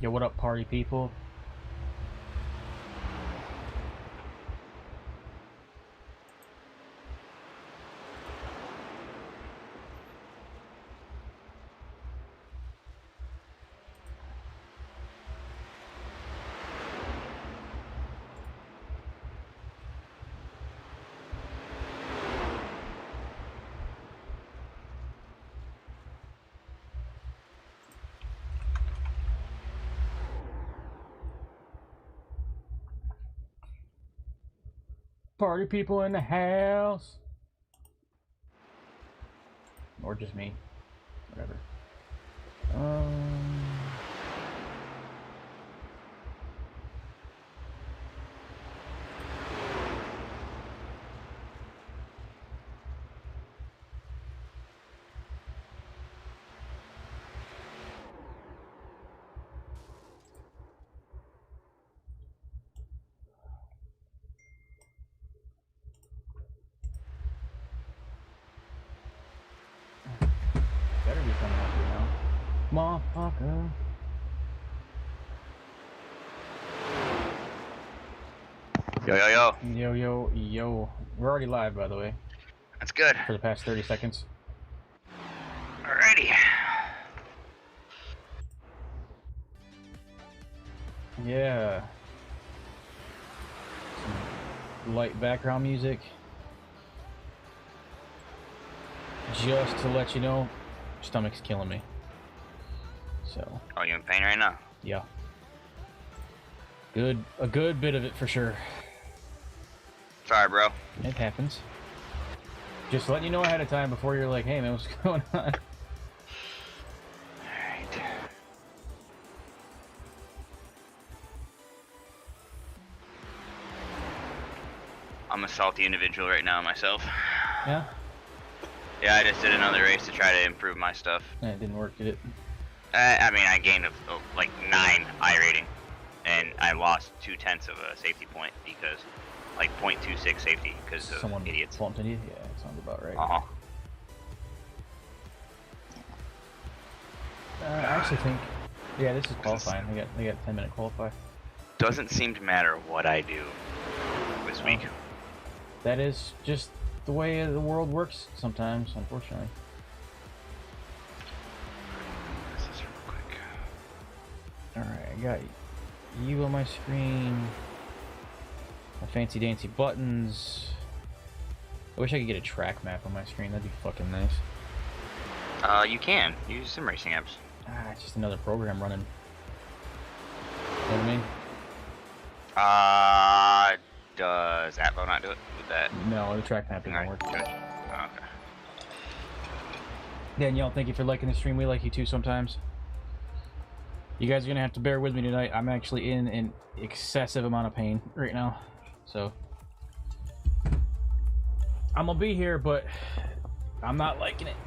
Yo, what up, party people? Party people in the house. Or just me. Whatever. Better be coming up here now. Motherfucker. Yo, yo, yo. Yo, yo, yo. We're already live, by the way. That's good. For the past 30 seconds. Alrighty. Yeah. Some light background music. Just to let you know, stomach's killing me. So. Oh, you in pain right now? Yeah. A good bit of it for sure. Sorry, bro. It happens. Just letting you know ahead of time before you're like, hey man, what's going on? Alright. I'm a salty individual right now myself. Yeah? Yeah, I just did another race to try to improve my stuff. Yeah, it didn't work, did it? I mean, I gained like 9 I rating, and I lost 0.2 of a safety point because, like 0.26 safety because of Someone idiots. bumped into you? Yeah, that sounds about right. I actually think, yeah, this is qualifying. They got 10-minute qualify. Doesn't seem to matter what I do this week. That is just the way the world works sometimes, unfortunately. This is real quick. Alright, I got you on my screen. My fancy dancy buttons. I wish I could get a track map on my screen. That'd be fucking nice. You can use sim racing apps. Ah, it's just another program running. You know what I mean? Does Atvo not do it with that? No, the track map doesn't work. Good. Oh, okay. Danielle, thank you for liking the stream. We like you too sometimes. You guys are gonna have to bear with me tonight. I'm actually in an excessive amount of pain right now. So I'm gonna be here, but I'm not liking it.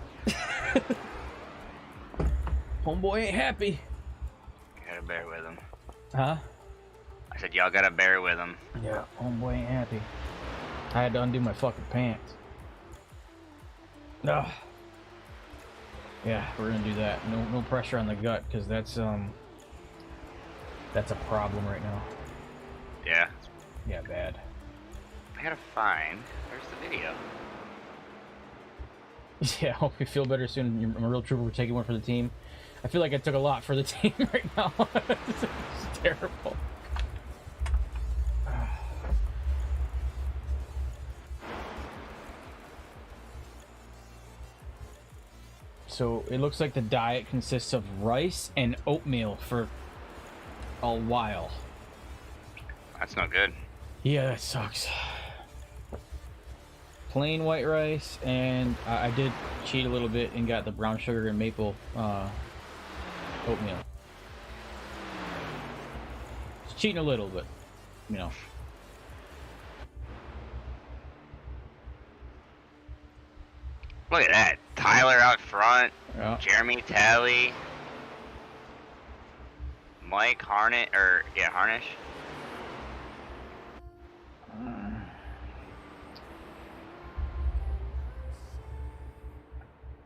Homeboy ain't happy. You gotta bear with him. Huh? I said y'all gotta bear with him. Yeah, homeboy ain't happy. I had to undo my fucking pants. Ugh. Yeah, we're gonna do that. No pressure on the gut, because that's a problem right now. Yeah. Yeah, bad. I gotta find. Where's the video? Yeah, hope you feel better soon. I'm a real trooper for taking one for the team. I feel like I took a lot for the team right now. It's terrible. So it looks like the diet consists of rice and oatmeal for a while. That's not good. Yeah, that sucks. Plain white rice, and I did cheat a little bit and got the brown sugar and maple oatmeal. It's cheating a little, but you know. Look at that. Tyler out front. Yeah. Jeremy Talley. Mike Harnish, Harnish.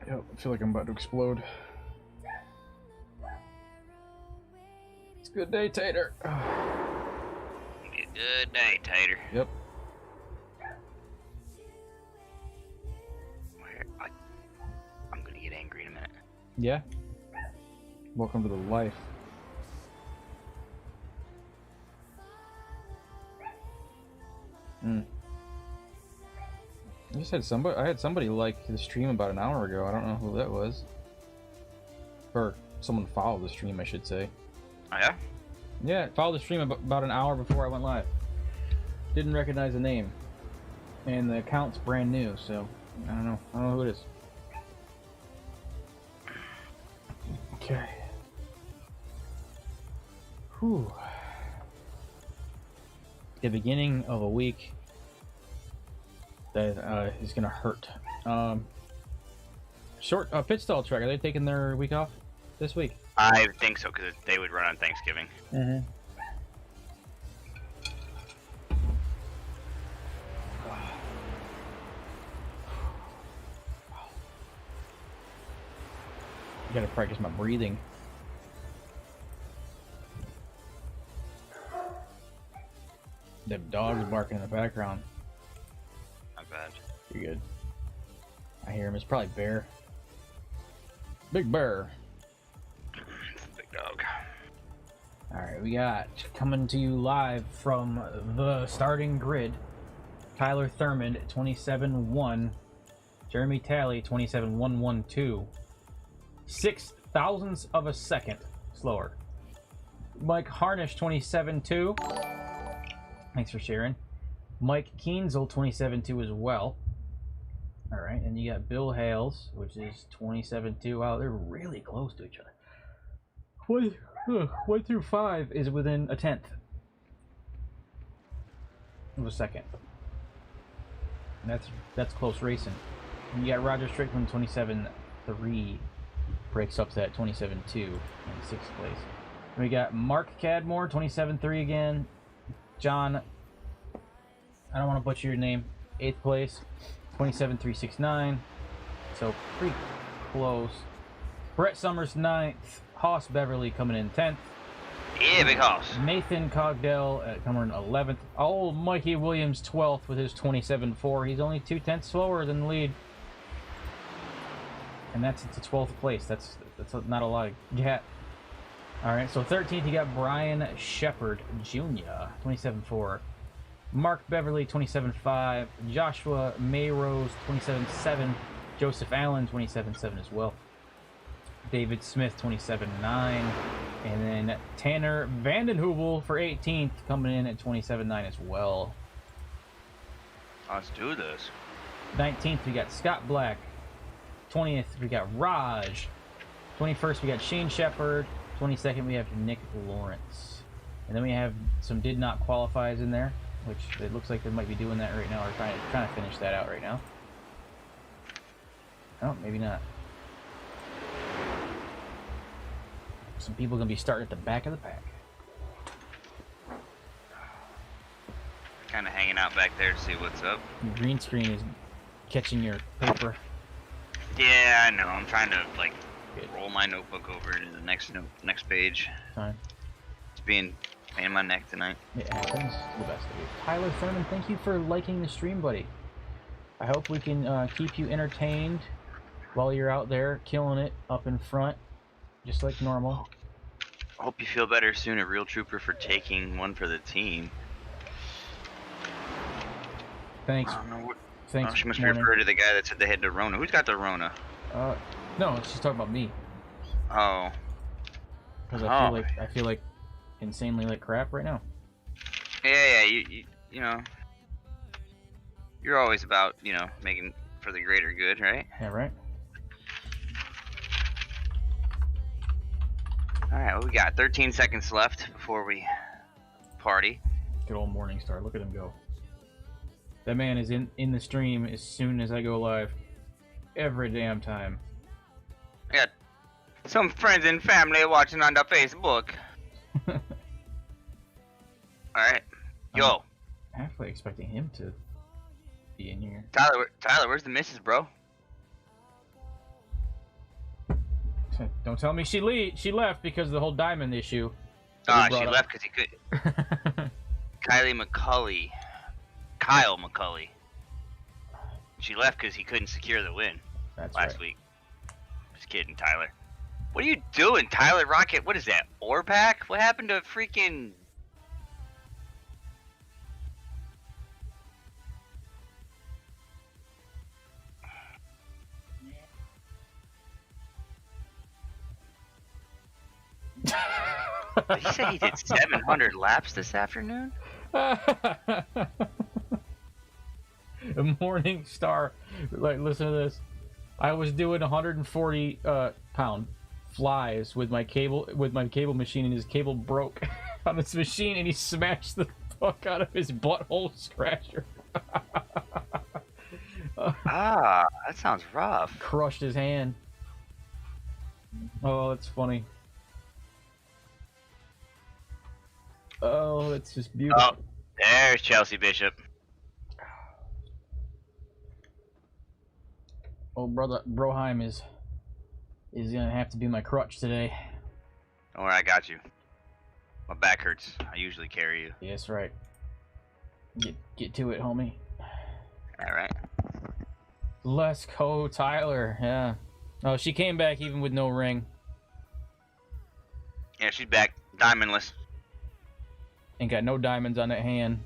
Yep, I feel like I'm about to explode. Good day, Tater. Good day, Tater. Yep. I'm gonna get angry in a minute. Yeah. Welcome to the life. I just had somebody. I had somebody like the stream about an hour ago. I don't know who that was. Or someone followed the stream, I should say. Oh yeah? Yeah, followed the stream about an hour before I went live. Didn't recognize the name, and the account's brand new, so I don't know. I don't know who it is. Okay. Whew. The beginning of a week that is gonna hurt. Short pit stall track. Are they taking their week off this week? I think so, because they would run on Thanksgiving. Mm-hmm. I gotta practice my breathing. The dog's barking in the background. Not bad. You're good. I hear him. It's probably Bear. Big Bear. Big dog. Alright, we got coming to you live from the starting grid. Tyler Thurman, 27-1. Jeremy Talley, 27-112. 6 thousandths of a second slower. Mike Harnish, 27-2. Thanks for sharing. Mike Kienzle, 27-2 as well. Alright, and you got Bill Hales, which is 27-2. Wow, they're really close to each other. 1 through 5 is within a tenth of a second. And that's close racing. And you got Roger Strickland, 27-3. Breaks up to that 27-2 in 6th place. And we got Mark Cadmore, 27-3 again. John, I don't want to butcher your name, 8th place, 27-369. So pretty close. Brett Summers, 9th. Hoss Beverly coming in 10th. Yeah, big hoss. Nathan Cogdell coming in 11th. Old Mikey Williams, 12th with his 27-4. He's only 2/10 slower than the lead. And that's to 12th place. That's not a lot of gap. Alright, so 13th you got Brian Shepard Jr., 27-4. Mark Beverly, 27-5. Joshua Mayrose, 27-7. Joseph Allen, 27-7 as well. David Smith, 27-9. And then Tanner Vandenhoevel for 18th, coming in at 27-9 as well. Let's do this. 19th, we got Scott Black. 20th, we got Raj. 21st, we got Shane Shepard. 22nd, we have Nick Lawrence. And then we have some did not qualifies in there, which it looks like they might be doing that right now, or trying to finish that out right now. Oh, maybe not. Some people going to be starting at the back of the pack. Kind of hanging out back there to see what's up. Your green screen is catching your paper. Yeah, I know. I'm trying to like Good. roll my notebook over to the next page. Fine. It's being pain in my neck tonight. It happens. The best of you. Tyler Thurman, thank you for liking the stream, buddy. I hope we can keep you entertained while you're out there killing it up in front, just like normal. I hope you feel better soon, a real trooper, for taking one for the team. Thanks. I don't know what. Thanks. Oh, she must morning. refer to the guy that said they had the Rona. Who's got the Rona? No, she's talking about me. Oh. Because Oh. I feel like insanely like crap right now. Yeah, you know. You're always about, making for the greater good, right? Yeah, right? Alright, what we got? 13 seconds left before we party. Good old Morningstar. Look at him go. That man is in the stream as soon as I go live. Every damn time. I got some friends and family watching on the Facebook. Alright. Yo. I'm halfway expecting him to be in here. Tyler, where's the missus, bro? Don't tell me she left because of the whole diamond issue. Ah, brought she up. left because he could. Kyle McCulley. She left because he couldn't secure the win last week. Just kidding, Tyler. What are you doing, Tyler Rocket? What is that? Orpack? What happened to freaking? Did he say he did 700 laps this afternoon? Morning Star, like, listen to this. I was doing 140 pound flies with my cable machine, and his cable broke on this machine, and he smashed the fuck out of his butthole scratcher. That sounds rough. Crushed his hand. Oh, that's funny. Oh, it's just beautiful. Oh, there's Chelsea Bishop. Oh, brother, Broheim is gonna have to be my crutch today. Don't worry, I got you. My back hurts. I usually carry you. Yes, right. Get to it, homie. All right. Let's go, Tyler. Yeah. Oh, she came back even with no ring. Yeah, she's back. Diamondless. Ain't got no diamonds on that hand.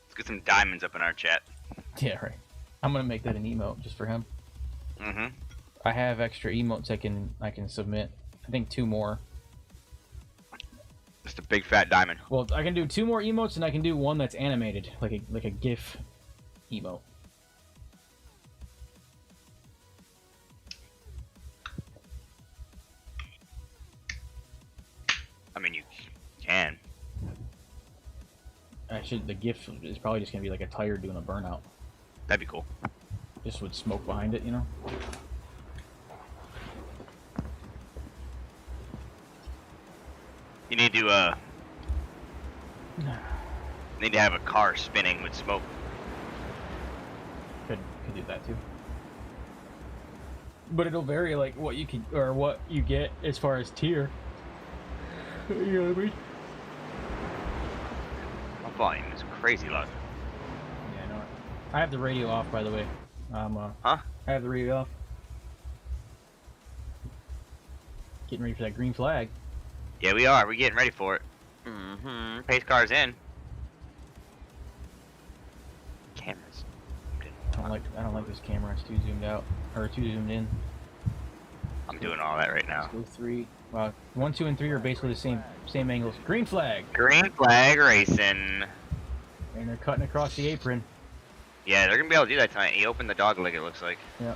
Let's get some diamonds up in our chat. Yeah, right. I'm gonna make that an emote just for him. Mm-hmm. I have extra emotes I can submit. I think 2 more. Just a big fat diamond. Well, I can do 2 more emotes, and I can do one that's animated, like a GIF emote. I mean, you can. The GIF is probably just gonna be like a tire doing a burnout. That'd be cool. Just with smoke behind it, you know? You need to have a car spinning with smoke. Could do that too. But it'll vary like what you can or what you get as far as tier. You know what I mean? My volume is crazy loud. Yeah, I know it. I have the radio off, by the way. Huh? I have the radio off. Getting ready for that green flag. Yeah, we are. We're getting ready for it. Mm-hmm. Pace car's in. Cameras. I don't like this camera. It's too zoomed out or too zoomed in. I'm doing all that right now. Let's go 3. Wow, 1, 2, and 3 are basically the same angles. Green flag. Green flag racing. And they're cutting across the apron. Yeah, they're gonna be able to do that tonight. He opened the dog leg, it looks like. Yeah.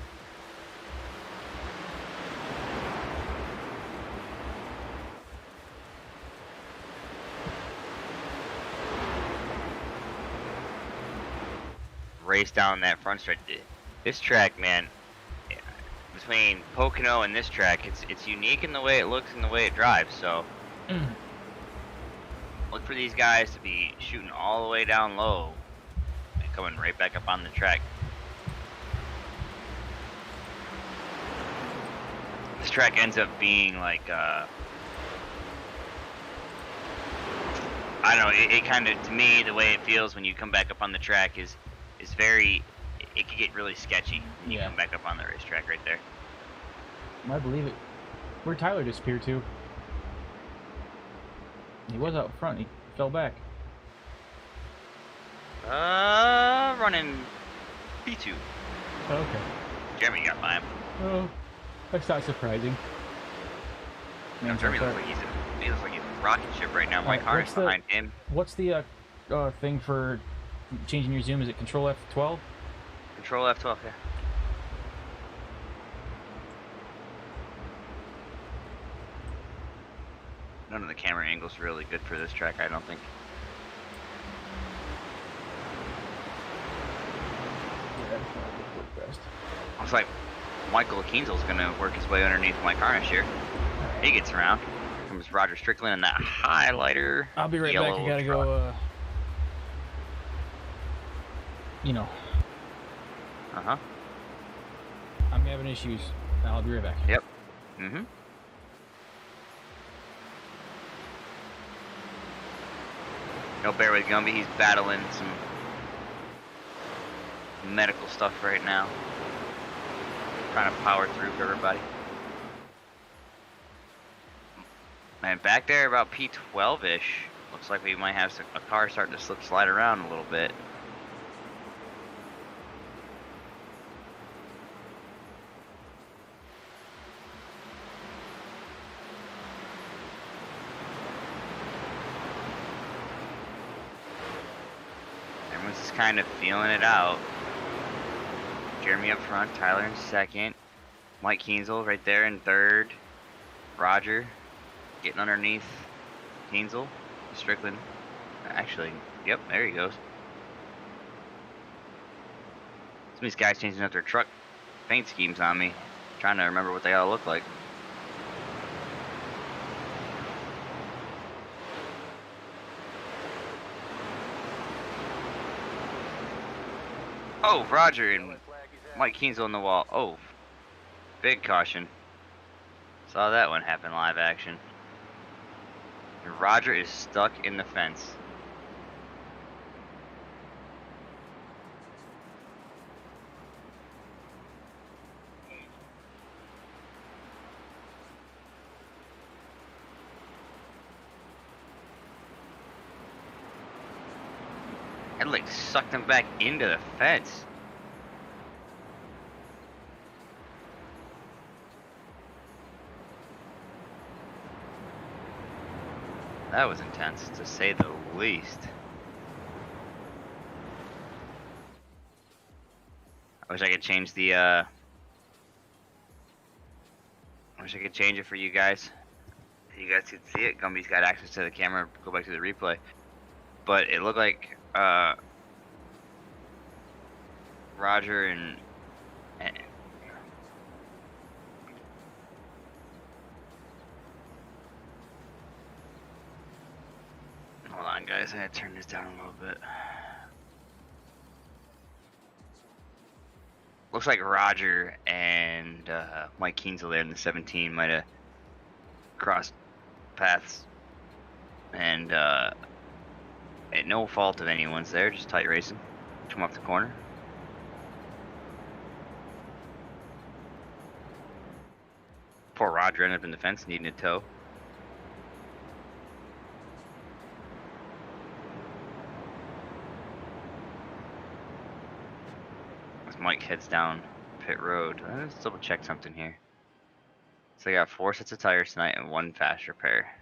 Race down that front stretch. This track, man, between Pocono and this track, it's unique in the way it looks and the way it drives. So look for these guys to be shooting all the way down low and coming right back up on the track. This track ends up being like I don't know, it kind of, to me, the way it feels when you come back up on the track is very, it can get really sketchy when you come back up on the racetrack right there. I believe it. Where'd Tyler disappear to? He was out front. He fell back. Running P2. Oh, okay. Jeremy got by him. Oh, that's not surprising. Man, Jeremy looks like he looks like he's a rocket ship right now. Mike Harness behind him. What's the thing for changing your zoom? Is it Control F12? Control F12, yeah. None of the camera angles are really good for this track, I don't think. Yeah, that's not good best. Looks like Michael Akinzel's gonna work his way underneath Mike Harness here. He gets around. Here comes Roger Strickland and that highlighter. I'll be right back. I gotta go. You know. Uh-huh. I'm having issues. I'll be right back. Yep. Mm-hmm. No, bear with Gumby. He's battling some medical stuff right now. Trying to power through for everybody. And back there about P12-ish. Looks like we might have a car starting to slide around a little bit. Everyone's just kind of feeling it out. Jeremy up front, Tyler in second, Mike Kienzle right there in third, Roger getting underneath Kienzle, Strickland, actually, yep, there he goes. Some of these guys changing up their truck paint schemes on me, trying to remember what they all look like. Oh, Roger and Mike Kienzle on the wall. Oh, big caution. Saw that one happen live action. And Roger is stuck in the fence. It like sucked him back into the fence. That was intense, to say the least. I wish I could change the, I wish I could change it for you guys. You guys could see it. Gumby's got access to the camera. Go back to the replay. But it looked like, Roger and hold on, guys. I gotta turn this down a little bit. Looks like Roger and Mike Kienzle there in the 17 might have crossed paths, and at no fault of anyone's there, just tight racing. Come off the corner. Poor Roger ended up in the fence needing a tow. As Mike heads down pit road, let's double check something here. So I got 4 sets of tires tonight and 1 fast repair.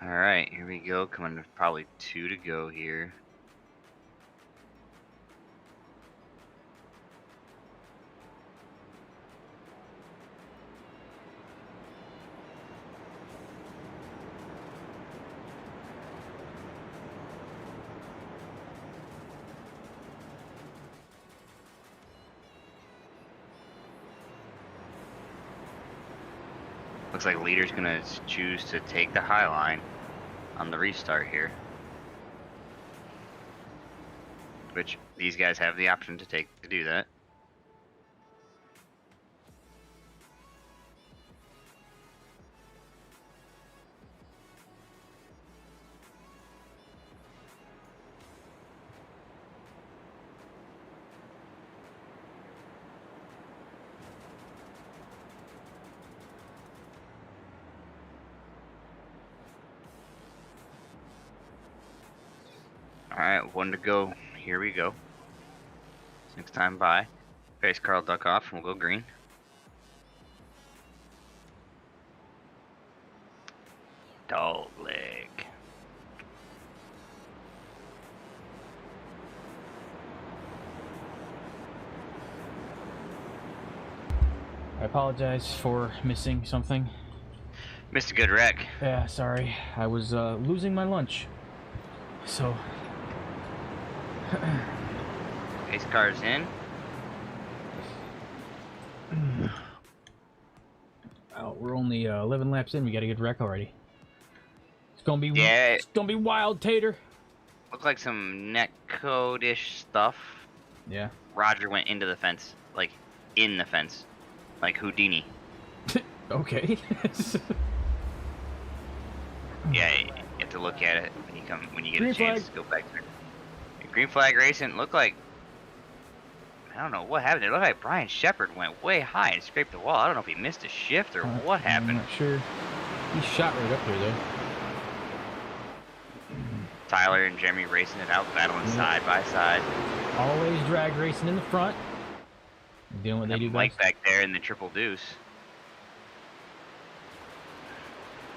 Alright, here we go. Coming to probably 2 to go here. Looks like leader's gonna choose to take the high line on the restart here, which these guys have the option to do that. Alright, 1 to go. Here we go. Next time by. Face Carl duck off and we'll go green. Dog leg. I apologize for missing something. Missed a good wreck. Yeah, sorry. I was losing my lunch. So... Pace car's in. Oh, we're only 11 laps in. We got a good wreck already. It's gonna be It's gonna be wild, Tater. Look like some netcode-ish stuff. Yeah. Roger went into the fence, like in the fence, like Houdini. Okay. Yeah, you have to look at it when you get Green a chance flag. to go back there. Green flag racing looked like, I don't know what happened. It looked like Brian Shepard went way high and scraped the wall. I don't know if he missed a shift or what happened. I'm not sure. He shot right up there though. Tyler and Jeremy racing it out, battling side by side. Always drag racing in the front. Doing what they do Mike best. back there in the triple deuce.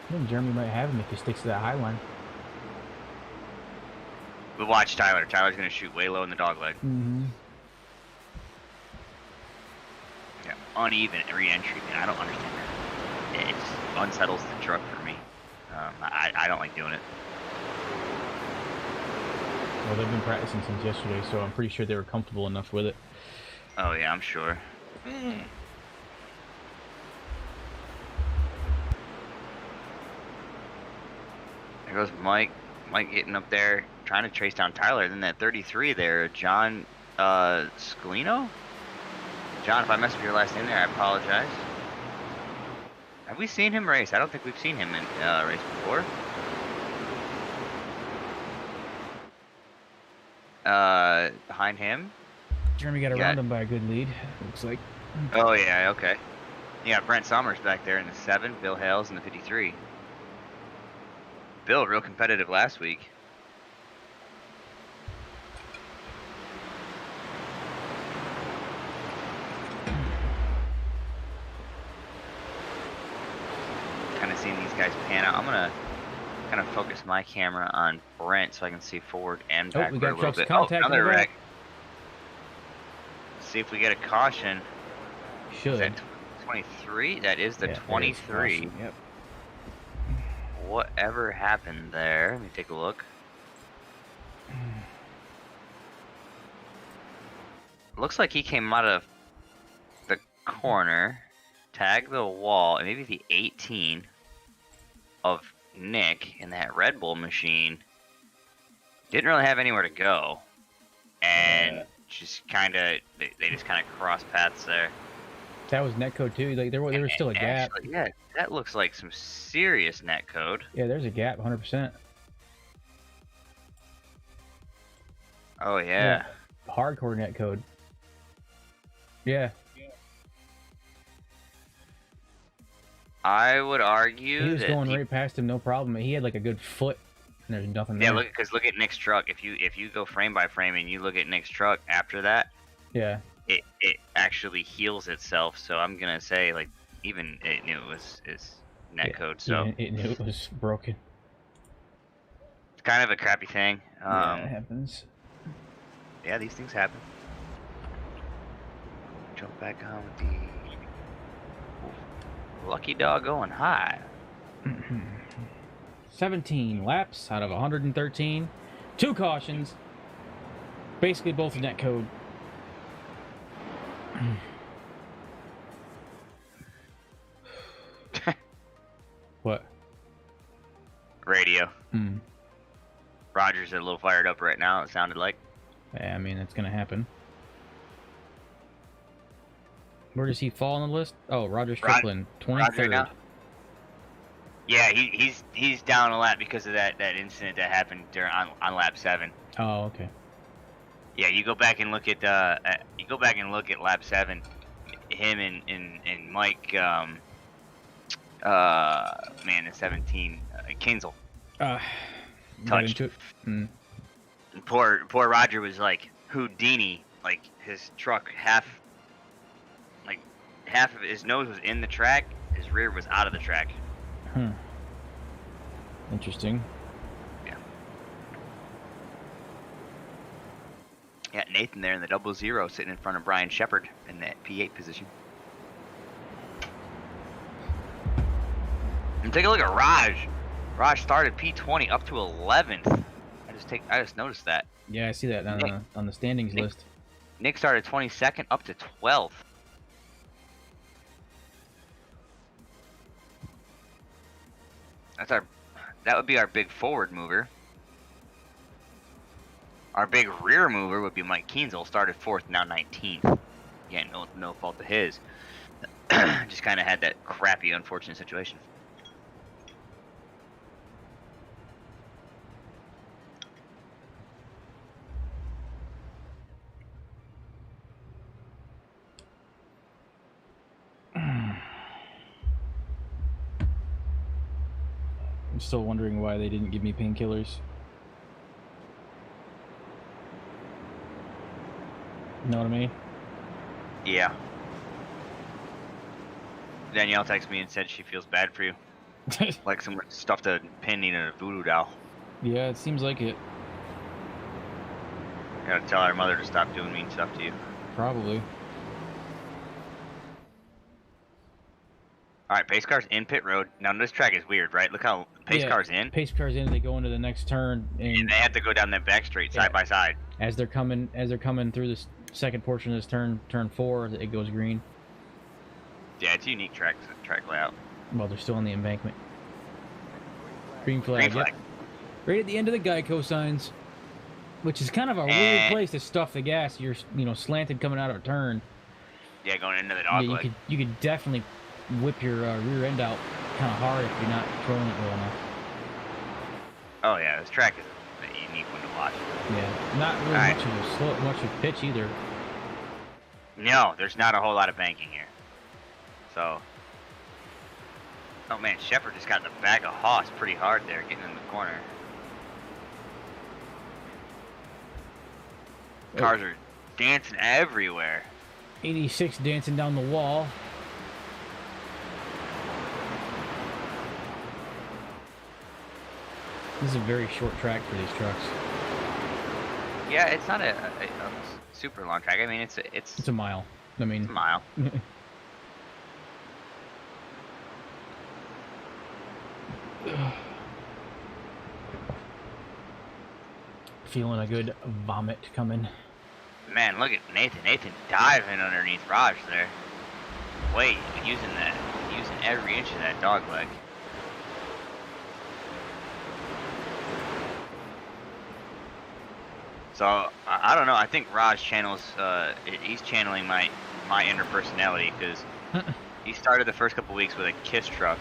I think Jeremy might have him if he sticks to that high line. But watch Tyler. Tyler's going to shoot way low in the dog leg. Mm-hmm. Yeah, uneven re-entry. Man, I don't understand that. It unsettles the truck for me. I don't like doing it. Well, they've been practicing since yesterday, so I'm pretty sure they were comfortable enough with it. Oh yeah, I'm sure. There goes Mike. Mike getting up there, trying to trace down Tyler. Then that 33 there, John Scalino? John, if I messed up your last name there, I apologize. Have we seen him race? I don't think we've seen him in race before. Behind him. Jeremy got around him by a good lead, looks like. Oh yeah, okay. Yeah, Brent Summers back there in the 7, Bill Hales in the 53. Bill, real competitive last week. Kind of seeing these guys pan out. I'm gonna kind of focus my camera on Brent so I can see forward and backward we got a little trucks bit. contact Another in the wreck. back. See if we get a caution. Should. Is that 23? That is the 23. Yep. Whatever happened there? Let me take a look. Looks like he came out of the corner, tagged the wall, and maybe the 18 of Nick in that Red Bull machine. Didn't really have anywhere to go, and just kind of they just kind of crossed paths there. That was netcode too. Like there was still a gap. Actually, yeah, that looks like some serious netcode. Yeah, there's a gap, 100%. Oh yeah. Hardcore netcode. Yeah. I would argue He was that going right past him, no problem. He had like a good foot, and there's nothing there. Yeah, look at Nick's truck. If you go frame by frame and you look at Nick's truck after that, yeah, it actually heals itself. So I'm gonna say like even it knew it was netcode. So it knew it was broken. it's kind of a crappy thing. Yeah, it happens. Yeah, these things happen. Jump back on with the lucky dog going high. 17 laps out of 113. 2 cautions. Basically both netcode. What? Radio. Hmm. Roger's a little fired up right now, it sounded like. Yeah, I mean, it's going to happen. Where does he fall on the list? Oh, Roger Strickland, 23rd. Yeah, he's down a lap because of that incident that happened on lap 7. Oh, okay. Yeah, you go back and look at lap 7. Him and Mike, man, the 17, Kinzel. Touched. And poor Roger was like Houdini, like his truck half of his nose was in the track, his rear was out of the track. Interesting. Yeah, Nathan there in the 00 sitting in front of Brian Shepard in that P8 position. And take a look at Raj. Raj started P20 up to 11th. I just noticed that. Yeah, I see that on the standings list. Nick started 22nd up to 12th. That would be our big forward mover. Our big rear mover would be Mike Kienzle, started 4th, now 19th. Yeah, no fault of his. Just kind of had that crappy, unfortunate situation. I'm still wondering why they didn't give me painkillers. You know what I mean? Yeah. Danielle texted me and said she feels bad for you. Like someone stuffed a pin in a voodoo doll. Yeah, it seems like it. Gotta tell our mother to stop doing mean stuff to you. Probably. Alright, pace car's in pit road. Now this track is weird, right? Look how pace car's in. Pace car's in, they go into the next turn and they have to go down that back straight side by side. As they're coming through this second portion of this turn 4, it goes green. Yeah, it's a unique track layout. Well, they're still on the embankment. Green flag. Yep. Right at the end of the Geico signs, which is kind of a weird place to stuff the gas. You're slanted coming out of a turn. Yeah, going into the dog leg. You could definitely whip your rear end out kind of hard if you're not controlling it well enough. Oh yeah, this track is a unique one to watch. Yeah, not really much of pitch either. No, there's not a whole lot of banking here. So, oh man, Shepard just got in the back of Haas pretty hard there, getting in the corner. Cars are dancing everywhere. 86 dancing down the wall. This is a very short track for these trucks. Yeah, it's not a super long track. I mean, it's a mile. I mean, it's a mile. Feeling a good vomit coming. Man, look at Nathan. Nathan diving underneath Raj there. Wait, using every inch of that dog leg. So I don't know. I think Raj channels. He's channeling my inner personality, because he started the first couple weeks with a KISS truck,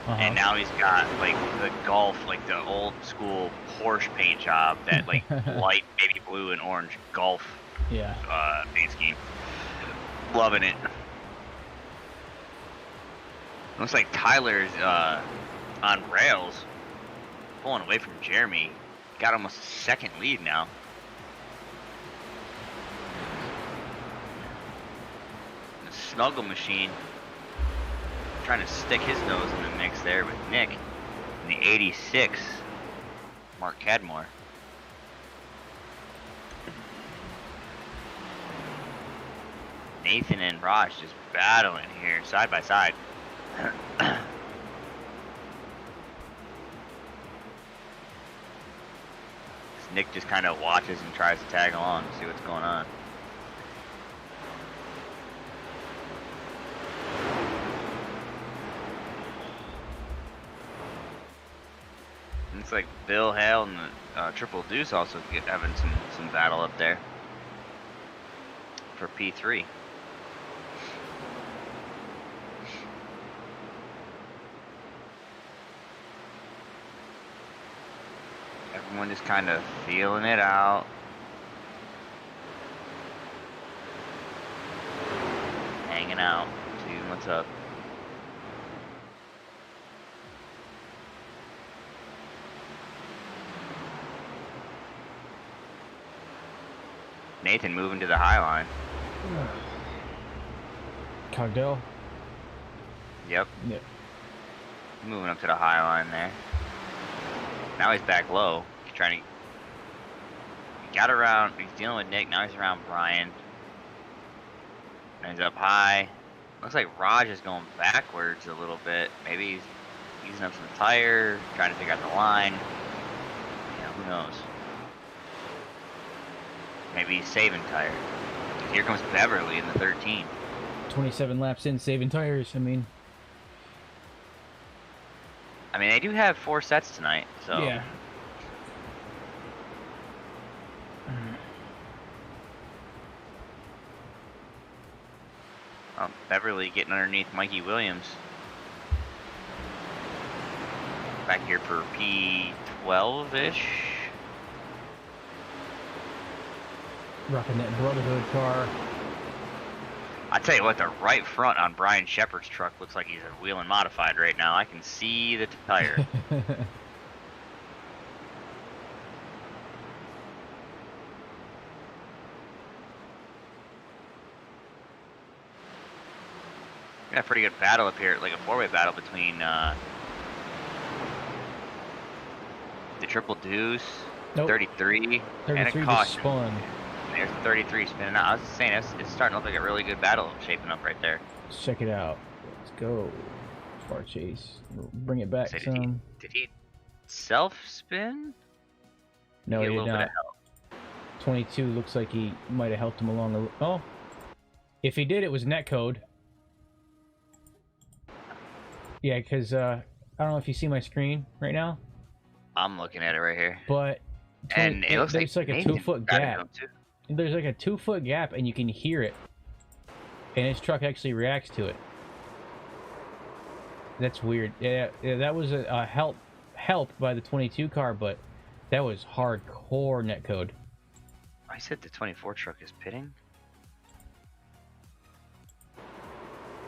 and now he's got like the Golf, like the old school Porsche paint job, that like light baby blue and orange Golf paint scheme. Loving it. Looks like Tyler's on rails, pulling away from Jeremy. Got almost a second lead now. The Snuggle Machine trying to stick his nose in the mix there with Nick in the 86, Mark Cadmore. Nathan and Raj just battling here side by side. Nick just kind of watches and tries to tag along to see what's going on. And it's like Bill Hale and the Triple Deuce also having some battle up there for P3. Everyone just kind of feeling it out. Hanging out, seeing what's up. Nathan moving to the high line. Cogdell? Yep. Moving up to the high line there. Now he's back low. He's trying to... He got around... He's dealing with Nick. Now he's around Brian. And he's up high. Looks like Raj is going backwards a little bit. Maybe he's using up some tire. Trying to figure out the line. Yeah, who knows? Maybe he's saving tire. Here comes Beverly in the 13. 27 laps in, saving tires. I mean, they do have 4 sets tonight, so. Yeah. Beverly getting underneath Mikey Williams. Back here for P12-ish. Rocking that Brotherhood car. I tell you what, the right front on Brian Shepard's truck looks like he's a wheeling modified right now. I can see the tire. Got a pretty good battle up here, like a 4-way battle between the Triple Deuce, Nope. 33, and a 33 caution. just spun. There's 33 spinning out. I was just saying, it's starting to look like a really good battle shaping up right there. Let's check it out. Let's go. Far chase. Bring it back some. Did he self-spin? No, he did bit of not. help. 22 looks like he might have helped him along a little. Oh. If he did, it was netcode. Yeah, because I don't know if you see my screen right now. I'm looking at it right here. But and it looks there's like a 2-foot gap. There's like a 2-foot gap, and you can hear it. And his truck actually reacts to it. That's weird. Yeah, that was a help by the 22 car, but that was hardcore netcode. I said the 24 truck is pitting.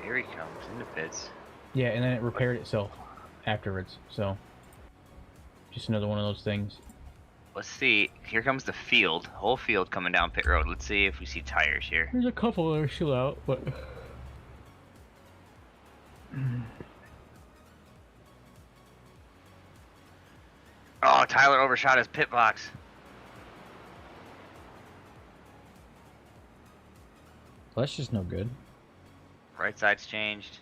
Here he comes in the pits. Yeah, and then it repaired itself afterwards. So, just another one of those things. Let's see. Here comes the field. Whole field coming down pit road. Let's see if we see tires here. There's a couple that are still out, but... Oh, Tyler overshot his pit box. Well, that's just no good. Right side's changed.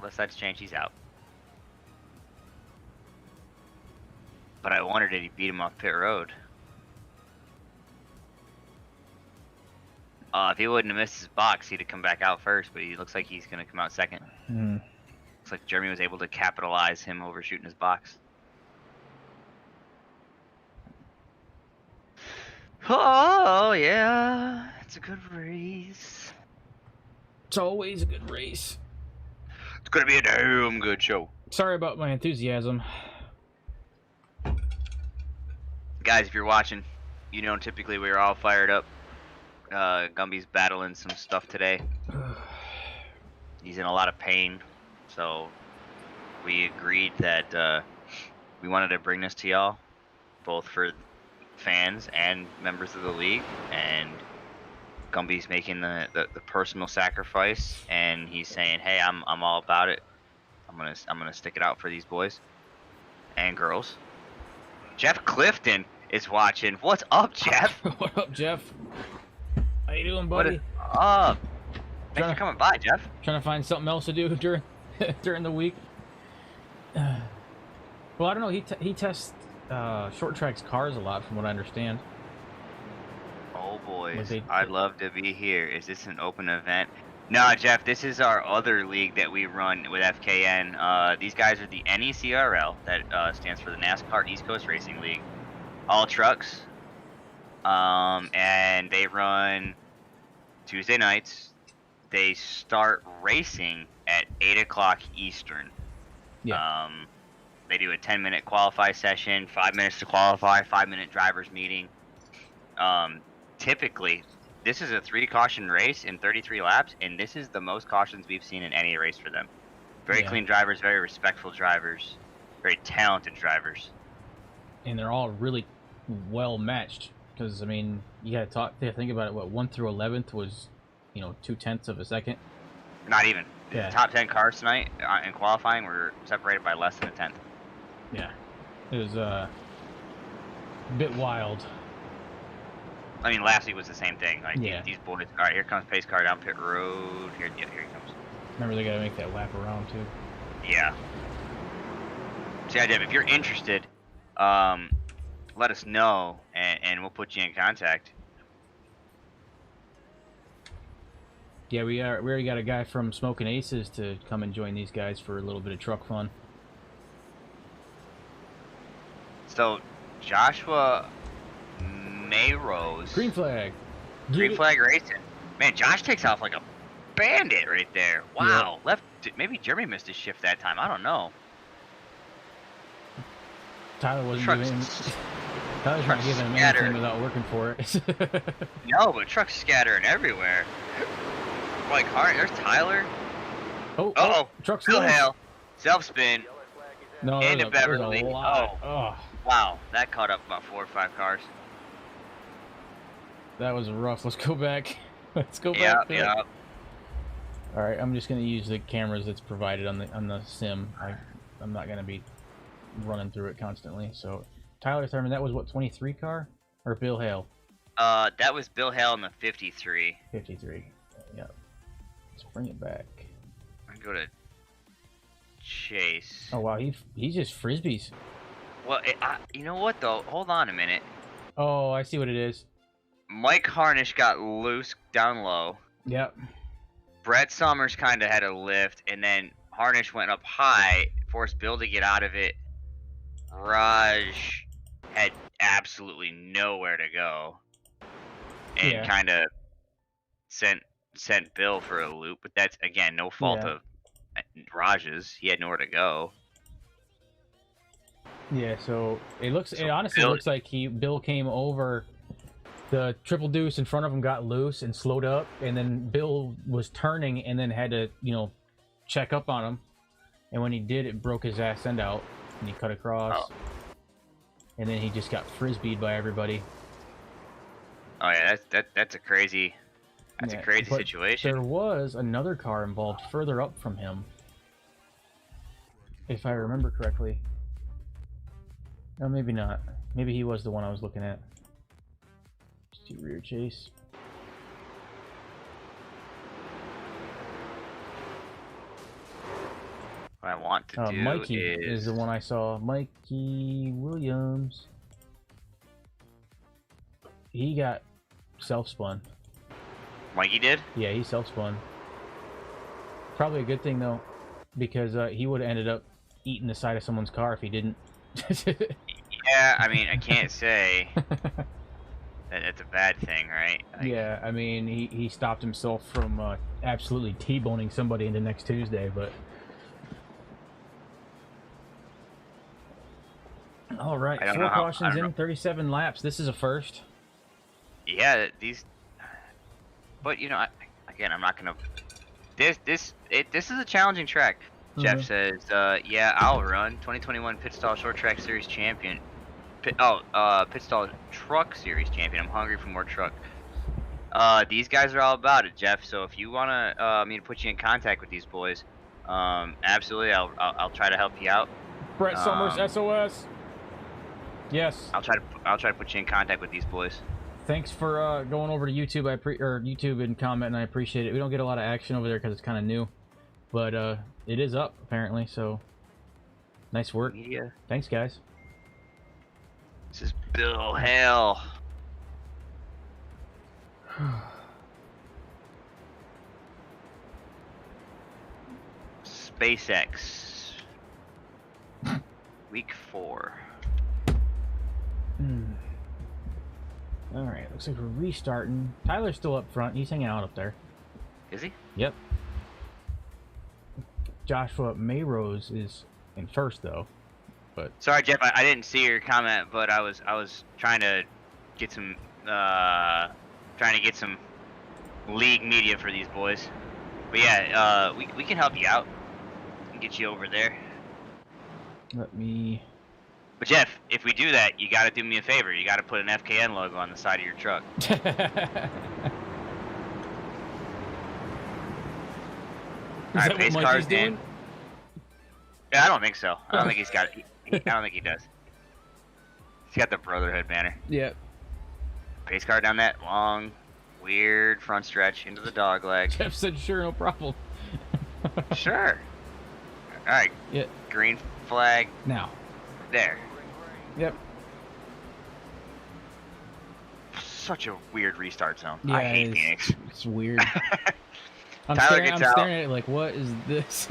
Left side's changed. He's out. But I wondered, did he beat him off pit road? If he wouldn't have missed his box, he'd have come back out first, but he looks like he's going to come out second. Looks like Jeremy was able to capitalize him overshooting his box. Oh, yeah. It's a good race. It's always a good race. It's going to be a damn good show. Sorry about my enthusiasm. Guys, if you're watching, you know typically we're all fired up. Gumby's battling some stuff today. He's in a lot of pain, so we agreed that we wanted to bring this to y'all, both for fans and members of the league. And Gumby's making the personal sacrifice, and he's saying, "Hey, I'm all about it. I'm gonna stick it out for these boys and girls." Jeff Clifton is watching. What's up, Jeff? What up, Jeff? How you doing, buddy? What is up? Thanks for coming by, Jeff. Trying to find something else to do during during the week. Well, I don't know. He tests short tracks cars a lot, from what I understand. Oh boys, I'd love to be here. Is this an open event? No, Jeff. This is our other league that we run with FKN. These guys are the NECRL, that stands for the NASCAR East Coast Racing League. All trucks, and they run Tuesday nights. They start racing at 8 o'clock Eastern. Yeah. They do a 10-minute qualify session, 5 minutes to qualify, 5-minute drivers meeting. Typically, this is a 3-caution race in 33 laps, and this is the most cautions we've seen in any race for them. Very clean drivers, very respectful drivers, very talented drivers. And they're all really well matched, because I mean, you gotta think about it. What, 1 through 11th was, 0.2 of a second. Not even. Yeah. The top 10 cars tonight in qualifying were separated by less than a tenth. Yeah, it was a bit wild. I mean, last week was the same thing. Like, yeah. These boys. All right, here comes pace car down pit road. Here he comes. Remember, they gotta make that lap around too. Yeah. So yeah, Jeff, if you're interested, let us know, and we'll put you in contact. Yeah, we already got a guy from Smoking Aces to come and join these guys for a little bit of truck fun. So, Joshua Mayrose. Green flag. Green flag racing. Man, Josh takes off like a bandit right there. Wow. Yep. Maybe Jeremy missed his shift that time. I don't know. Tyler wasn't giving him. Tyler's not giving him anything without working for it. No, but trucks scattering everywhere. Like, there's Tyler. Oh, truck's Bill Hale. Self spin. No, into Beverly. Oh, wow. That caught up about 4 or 5 cars. That was rough. Let's go back. Let's go back. Yeah. All right, I'm just gonna use the cameras that's provided on the sim. I'm not gonna be running through it constantly. So, Tyler Thurman, that was what, 23 car or Bill Hale? That was Bill Hale in the 53. 53. Yeah. Let's bring it back. I go to Chase. Oh wow, he's just frisbees. Well, you know what though? Hold on a minute. Oh, I see what it is. Mike Harnish got loose down low. Yep. Brett Summers kind of had a lift, and then Harnish went up high, forced Bill to get out of it. Raj had absolutely nowhere to go, and kind of sent Bill for a loop. But that's again no fault of Raj's. He had nowhere to go. Yeah, so it honestly looks like Bill came over. The triple deuce in front of him got loose and slowed up, and then Bill was turning and then had to, check up on him. And when he did, it broke his ass end out, and he cut across. Oh. And then he just got frisbeed by everybody. Oh yeah, that's a crazy, a crazy situation. There was another car involved further up from him, if I remember correctly. No, maybe not. Maybe he was the one I was looking at. Rear chase. What I want to do Mikey is the one I saw. Mikey Williams. He got self-spun. Mikey did? Yeah, he self-spun. Probably a good thing though, because he would have ended up eating the side of someone's car if he didn't. Yeah, I mean, I can't say. That's a bad thing, right? Yeah, I mean, he stopped himself from absolutely T-boning somebody into next Tuesday, but... All right, 4 cautions in 37 laps. This is a first. Yeah, but again, I'm not gonna. This is a challenging track. Jeff says, yeah, I'll run 2021 Pit Stall Short Track Series champion. Pit Stall Truck Series champion. I'm hungry for more truck. These guys are all about it, Jeff. So if you wanna me to put you in contact with these boys, absolutely, I'll try to help you out. Brett Summers, SOS. Yes. I'll try to put you in contact with these boys. Thanks for going over to YouTube. YouTube and comment, and I appreciate it. We don't get a lot of action over there because it's kind of new, but it is up apparently. So nice work. Media. Thanks, guys. This is Bill Hale. SpaceX. Week 4. All right, looks like we're restarting. Tyler's still up front. He's hanging out up there. Is he? Yep. Joshua Mayrose is in first though. But sorry, Jeff, I didn't see your comment, but I was trying to get some league media for these boys. But yeah, we can help you out and get you over there. Let me. But Jeff, if we do that, you got to do me a favor. You got to put an FKN logo on the side of your truck. All right, pace car's in. Yeah, I don't think so. I don't think he's got it. I don't think he does. He's got the Brotherhood banner. Yep. Pace car down that long, weird front stretch into the dog leg. Jeff said, "Sure, no problem." Sure. All right. Yeah. Green flag. Now. There. Yep. such a weird restart zone. Yeah, I hate Phoenix. It's weird. I'm Tyler staring at it like, what is this?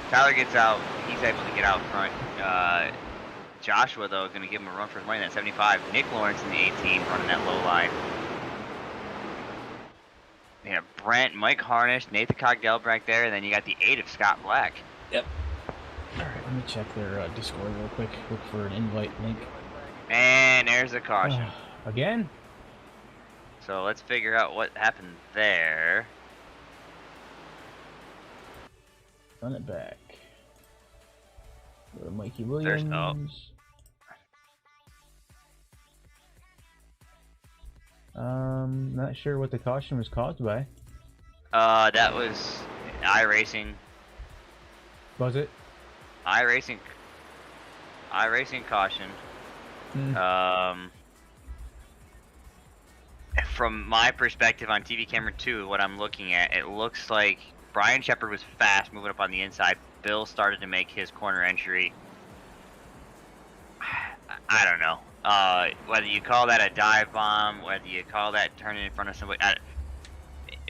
Tyler gets out. He's able to get out front. Joshua, though, going to give him a run for his money. That 75. Nick Lawrence in the 18 running that low line. You have Brent, Mike Harnish, Nathan Cogdell back there, and then you got the 8 of Scott Black. Yep. All right, let me check their Discord real quick. Look for an invite link. And there's a caution. Again? So let's figure out what happened there. Run it back. Go to Mikey Williams. Not sure what the caution was caused by. That was iRacing. Was it? iRacing caution. From my perspective on TV camera 2, what I'm looking at, it looks like Brian Shepard was fast moving up on the inside. Bill started to make his corner entry. I don't know. Whether you call that a dive bomb, whether you call that turning in front of somebody.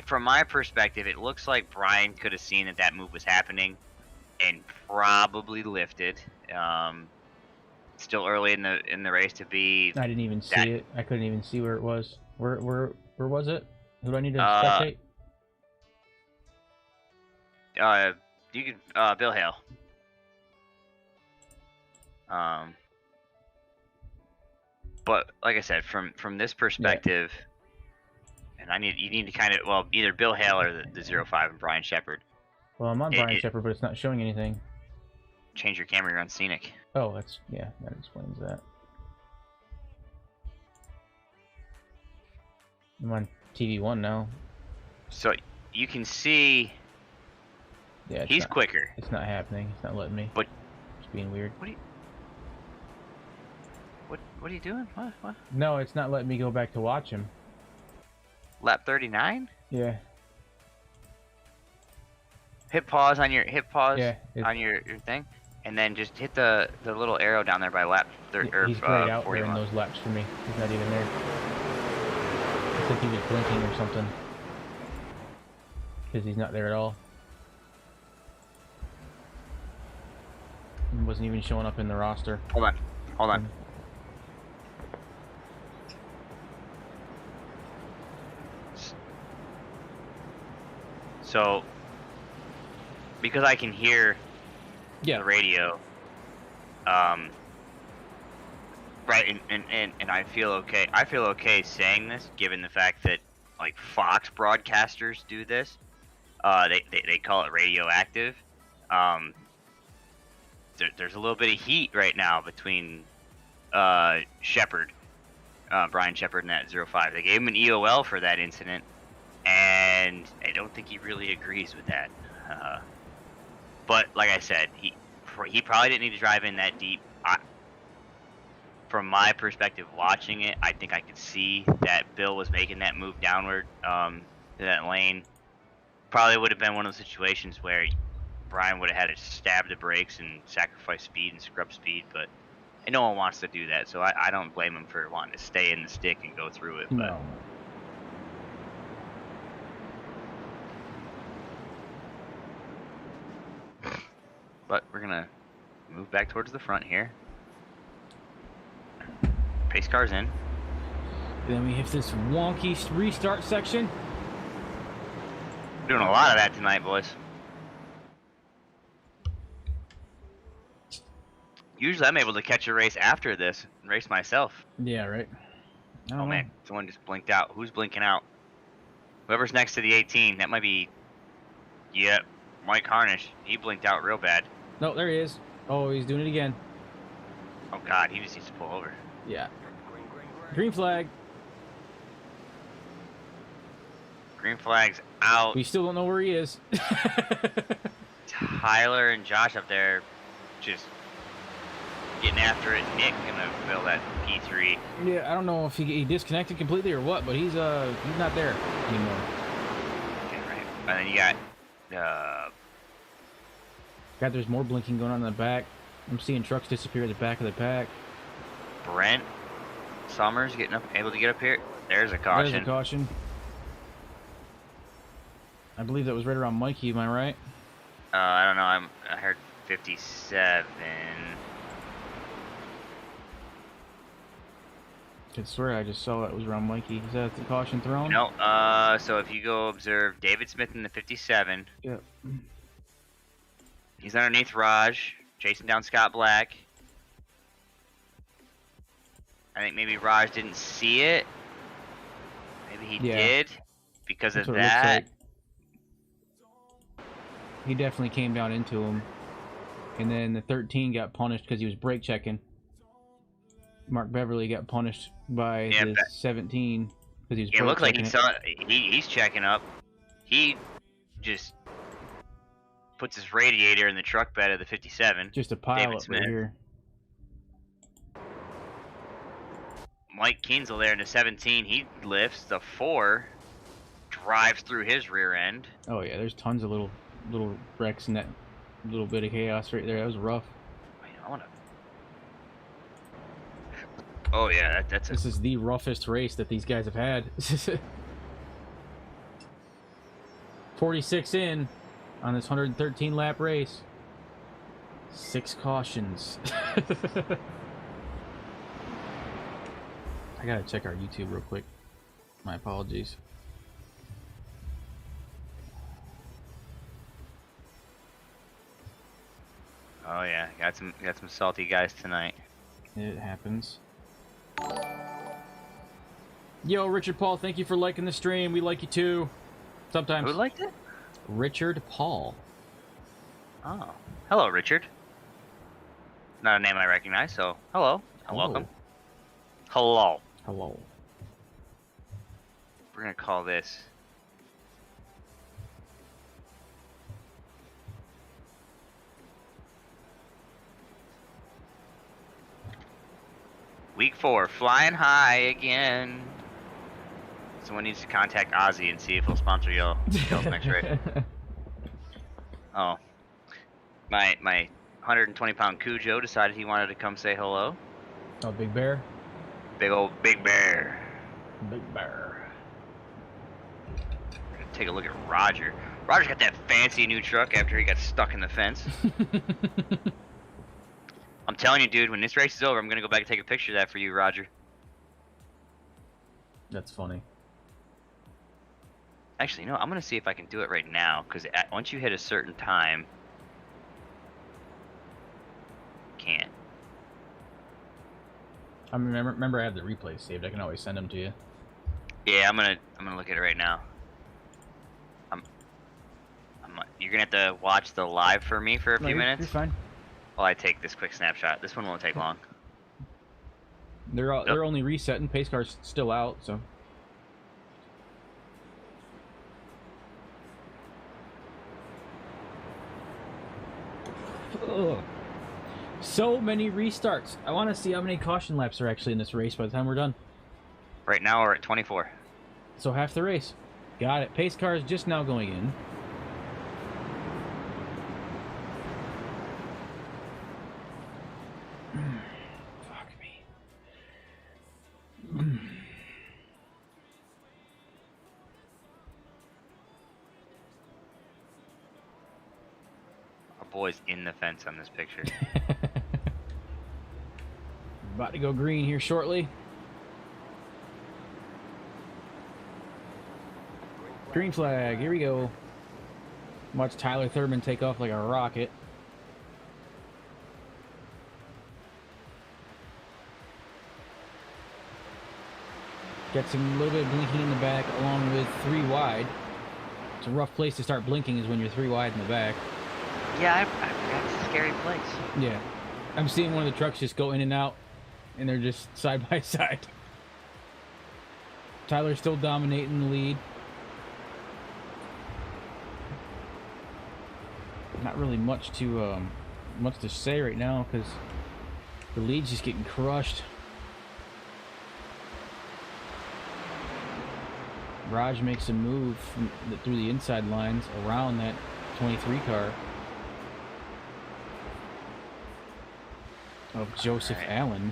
From my perspective, it looks like Brian could have seen that move was happening and probably lifted. Still early in the race to be. I didn't even see it. I couldn't even see where it was. Where was it? Who do I need to spectate? You could Bill Hale. But like I said, from this perspective, and you need to kind of either Bill Hale or the 05 and Brian Shepard. Well, I'm on Brian Shepard, but it's not showing anything. Change your camera, you're on scenic. Oh, that explains that. I'm on TV1 now. So you can see. Yeah, he's quicker. It's not happening. It's not letting me. But it's being weird. What are you doing? What? No, it's not letting me go back to watch him. Lap 39? Yeah. Hit pause on your on your thing, and then just hit the little arrow down there by lap 30 or he's grayed out 41. there in those laps for me. He's not even there. It's like he was blinking or something. Because he's not there at all. He wasn't even showing up in the roster. Hold on. So, because I can hear the radio, right, and I feel okay. I feel okay saying this, given the fact that like Fox broadcasters do this. They call it radioactive. There's a little bit of heat right now between Shepard, Brian Shepard, and that 05. They gave him an EOL for that incident, and I don't think he really agrees with that. But like I said, he probably didn't need to drive in that deep. From my perspective, watching it, I think I could see that Bill was making that move downward to that lane. Probably would have been one of those situations where Brian would have had to stab the brakes and sacrifice speed and scrub speed, but no one wants to do that, so I don't blame him for wanting to stay in the stick and go through it. No. But we're going to move back towards the front here. Pace car's in. Then we hit this wonky restart section. We're doing a lot of that tonight, boys. Usually I'm able to catch a race after this and race myself. Yeah, right. Oh man, someone just blinked out. Who's blinking out? Whoever's next to the 18, that might be... Yep, Mike Harnish. He blinked out real bad. No, there he is. Oh, he's doing it again. Oh god, he just needs to pull over. Yeah. Green flag. Green flag's out. We still don't know where he is. Tyler and Josh up there just getting after it. Nick gonna fill that P3. Yeah, I don't know if he disconnected completely or what, but he's not there anymore. Okay, right. And then you got God, there's more blinking going on in the back. I'm seeing trucks disappear at the back of the pack. Brent Summers getting up, able to get up here. There's a caution. There's a caution. I believe that was right around Mikey, am I right? I don't know. I heard 57. I could swear I just saw that was around Mikey. Is that the caution thrown? No. So if you go observe David Smith in the 57. Yep. He's underneath Raj, chasing down Scott Black. I think maybe Raj didn't see it. Maybe he did because of that. He definitely came down into him. And then the 13 got punished because he was brake checking. Mark Beverly got punished by the 17 because he was brake checking. It looked like he saw he's checking up. He just puts his radiator in the truck bed of the 57. Just a pile up right here. Mike Kienzle there in the 17, he lifts. The 4 drives through his rear end. Oh yeah, there's tons of little wrecks in that little bit of chaos right there. That was rough. Wait, I wanna... Oh yeah, This is the roughest race that these guys have had. 46 in on this 113 lap race. 6 cautions. I gotta check our YouTube real quick. My apologies. Oh yeah, got some salty guys tonight. It happens. Yo, Richard Paul, thank you for liking the stream. We like you too. Sometimes. Who liked it? Richard Paul. Oh, hello, Richard. Not a name I recognize, so hello. Welcome. Hello. Hello. We're gonna call this Week 4, flying high again. Someone needs to contact Ozzy and see if he'll sponsor y'all next race. Oh, my 120-pound Cujo decided he wanted to come say hello. Oh, Big Bear. Big old Big Bear. Big Bear. We're gonna take a look at Roger. Roger got that fancy new truck after he got stuck in the fence. I'm telling you, dude, when this race is over, I'm gonna go back and take a picture of that for you, Roger. That's funny. Actually, you know, I'm gonna see if I can do it right now, because once you hit a certain time, can't. I remember I have the replays saved. I can always send them to you. Yeah, I'm gonna look at it right now. You're gonna have to watch the live for me for a few minutes. You're fine. While I take this quick snapshot. This one won't take long. They're only resetting. Pace car's still out, so. Ugh. So many restarts. I want to see how many caution laps are actually in this race by the time we're done. Right now we're at 24. So half the race. Got it. Pace car is just now going in. Fuck me. Our boy's in the fence on this picture. About to go green here shortly. Green flag, here we go. Watch Tyler Thurman take off like a rocket. Got some little bit of blinking in the back along with 3 wide. It's a rough place to start blinking is when you're 3 wide in the back. Yeah, I forgot it's a scary place. Yeah. I'm seeing one of the trucks just go in and out, and they're just side by side. Tyler's still dominating the lead. Not really much to say right now because the lead's just getting crushed. Raj makes a move through the inside lines around that 23 car of Joseph Allen.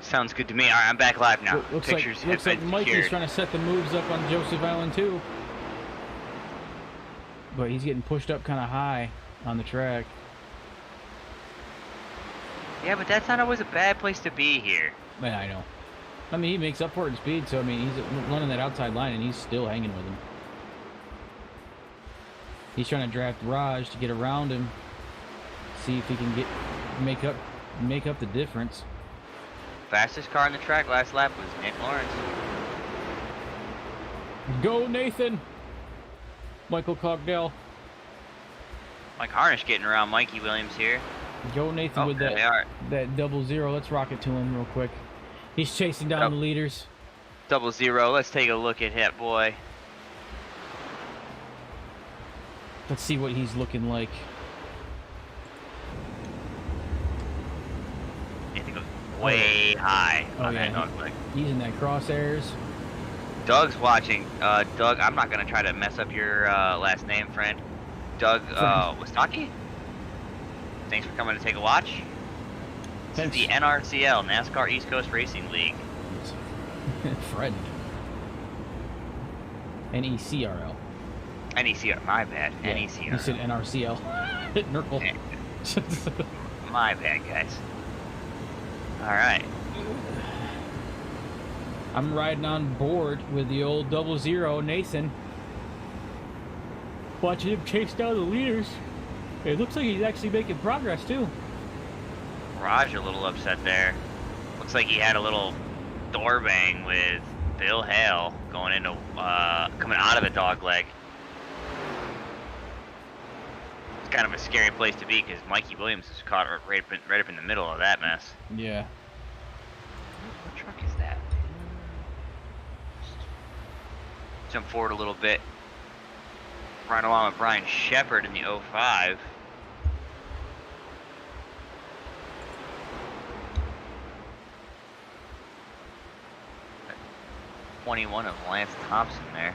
Sounds good to me. All right, I'm back live now. Looks Pictures like have been Mikey's secured. trying to set the moves up on Joseph Island too. But he's getting pushed up kind of high on the track. Yeah, but that's not always a bad place to be here. Man, I know. I mean, he makes up for it in speed, so I mean, he's running that outside line, and he's still hanging with him. He's trying to draft Raj to get around him, see if he can make up the difference. Fastest car on the track last lap was Nick Lawrence. Go, Nathan! Michael Cogdell. Mike Harnish getting around Mikey Williams here. Go, Nathan, with that 0-0. Let's rock it to him real quick. He's chasing down the leaders. 0-0. Let's take a look at Hit Boy. Let's see what he's looking like. You have to go way high on yeah, that dog leg. He's in that crosshairs. Doug's watching. Doug, I'm not going to try to mess up your last name, friend. Doug Wistocki? Thanks for coming to take a watch. This is the NRCL, NASCAR East Coast Racing League. Friend. NECRL. NECRL, my bad. Yeah, NECRL. You said NRCL. NERCL. My bad, guys. Alright. I'm riding on board with the old 0-0 Nathan. Watching him chase down the leaders. It looks like he's actually making progress too. Raj a little upset there. Looks like he had a little door bang with Bill Hale going into coming out of the dog leg. It's kind of a scary place to be because Mikey Williams is caught right up in the middle of that mess. Yeah. What truck is that? Jump forward a little bit. Right along with Brian Shepard in the 05. 21 of Lance Thompson there.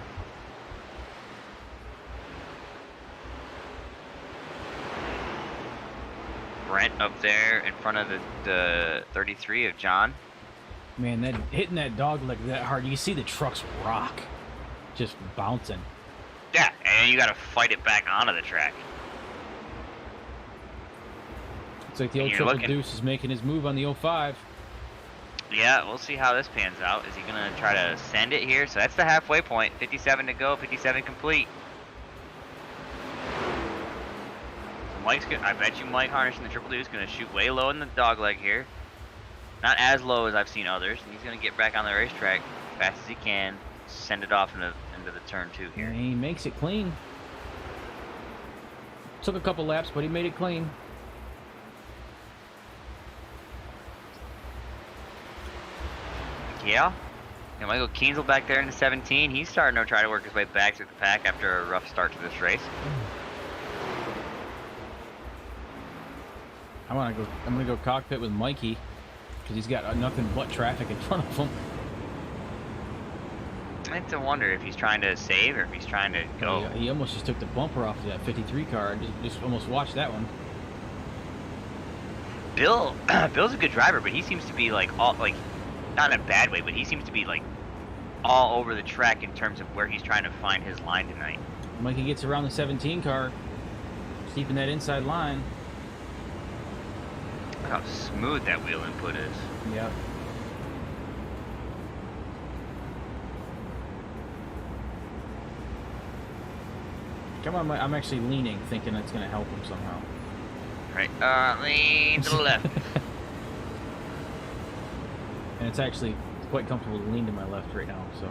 Brent up there in front of the 33 of John. Man, that hitting that dog leg that hard, you see the trucks rock. Just bouncing. Yeah, and you gotta fight it back onto the track. It's like the old Triple Deuce is making his move on the 05. Yeah, we'll see how this pans out. Is he gonna try to send it here? So that's the halfway point. 57 to go, 57 complete. So I bet you Mike Harnish in the Triple Deuce is gonna shoot way low in the dog leg here. Not as low as I've seen others. And he's gonna get back on the racetrack as fast as he can. Send it off into the turn 2 here. And he makes it clean. Took a couple laps, but he made it clean. Yeah. And Michael Kienzle back there in the 17. He's starting to try to work his way back through the pack after a rough start to this race. I'm gonna go cockpit with Mikey because he's got nothing but traffic in front of him. I have to wonder if he's trying to save or if he's trying to go. He almost just took the bumper off of that 53 car. Just almost watched that one. Bill's a good driver, but he seems to be like not in a bad way, but he seems to be like all over the track in terms of where he's trying to find his line tonight. Mikey gets around the 17 car, keeping that inside line. Look how smooth that wheel input is. Yep. Come on, I'm actually leaning, thinking that's going to help him somehow. Right, lean to the left. And it's actually quite comfortable to lean to my left right now, so.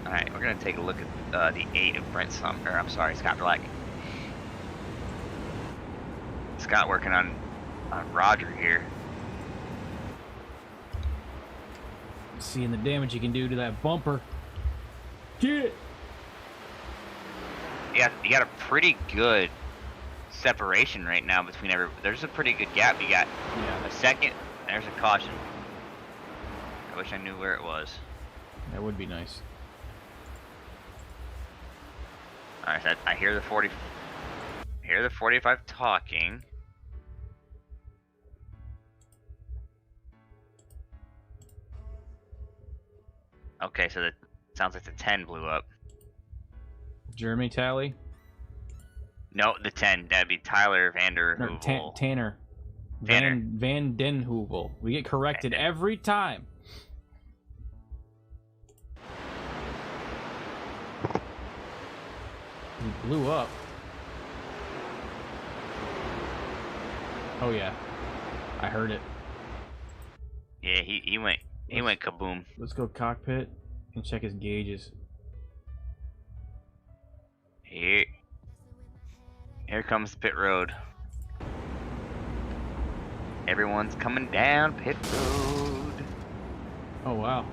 Alright, we're going to take a look at the 8 of Brent Sumner. I'm sorry, Scott Black. Scott working on Roger here. Seeing the damage you can do to that bumper. Get it! Yeah, you got a pretty good separation right now between there's a pretty good gap. You got a second, there's a caution. I wish I knew where it was. That would be nice. Alright, so I hear the 45 talking. Okay, so that sounds like the 10 blew up. Jeremy Talley? No, the 10. That'd be Tyler Vander No, Heuvel. Tanner. Tanner. Van Den Heuvel. We get corrected every time. He blew up. Oh yeah, I heard it. Yeah, he went kaboom. Let's go cockpit and check his gauges. Here comes pit road. Everyone's coming down pit road. Oh wow.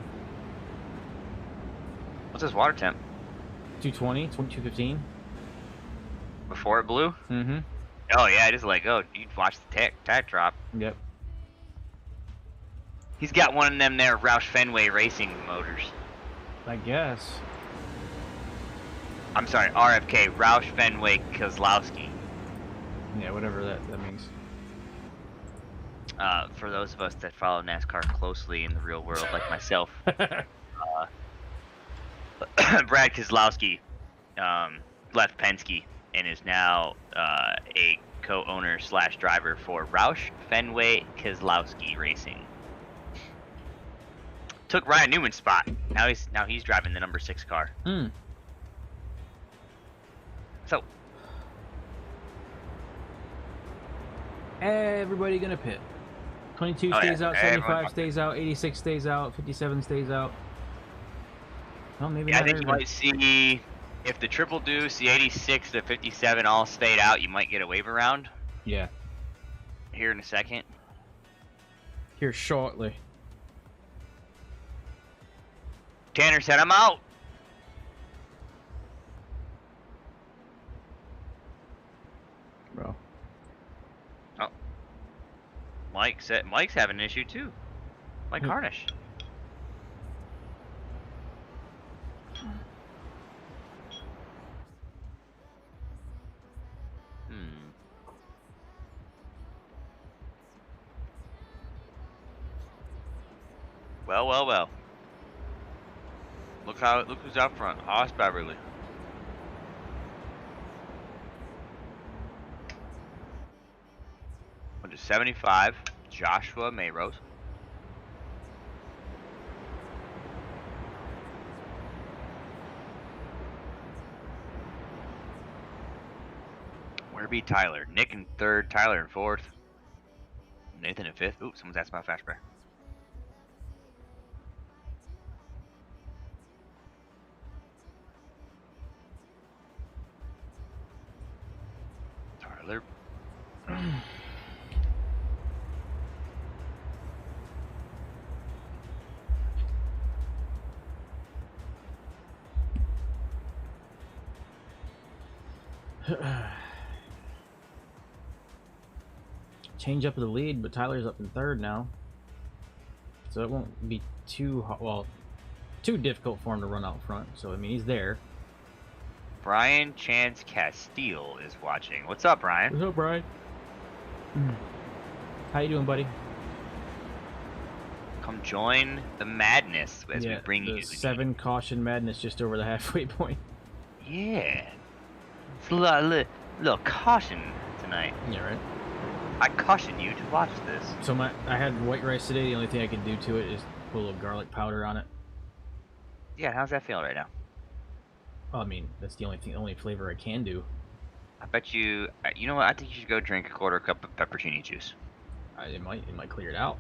What's his water temp? 220, 215. Before it blew? Mm-hmm. Oh yeah, just like, oh, you watch the tack drop. Yep. He's got one of them there Roush Fenway racing motors. I guess. I'm sorry, RFK, Roush Fenway Kozlowski. Yeah, whatever that means. For those of us that follow NASCAR closely in the real world, like myself, Brad Kozlowski left Penske and is now a co-owner / driver for Roush Fenway Kozlowski Racing. Took Ryan Newman's spot. Now he's driving the number 6 car. Hmm. So everybody gonna pit. 22 stays out, 75 stays out, 86 stays out, 57 stays out. Well, maybe yeah, not I think you might see if the Triple Deuce, the 86 to 57 all stayed out, you might get a wave around. Yeah. Here in a second. Here shortly. Tanner said, "I'm out." Bro. Oh. Mike's having an issue too. Mike Harnish. Well. Look who's out front. Haas Beverly. Under 75, Joshua Mayrose. Where be Tyler? Nick in 3rd, Tyler in 4th. Nathan in 5th. Ooh, someone's asking about Fastbear. Tyler. Change up of the lead, but Tyler's up in 3rd now. So it won't be too difficult for him to run out front. So I mean, he's there. Brian Chance Castile is watching. What's up, Brian? What's up, Brian? How you doing, buddy? Come join the madness as we bring you. 7 caution madness just over the halfway point. Yeah. It's a little caution tonight. Yeah, right. I caution you to watch this. So I had white rice today. The only thing I can do to it is put a little garlic powder on it. Yeah, how's that feeling right now? Well, I mean, that's the only flavor I can do. I bet you. You know what? I think you should go drink a 1/4 cup of pepperoni juice. It might clear it out.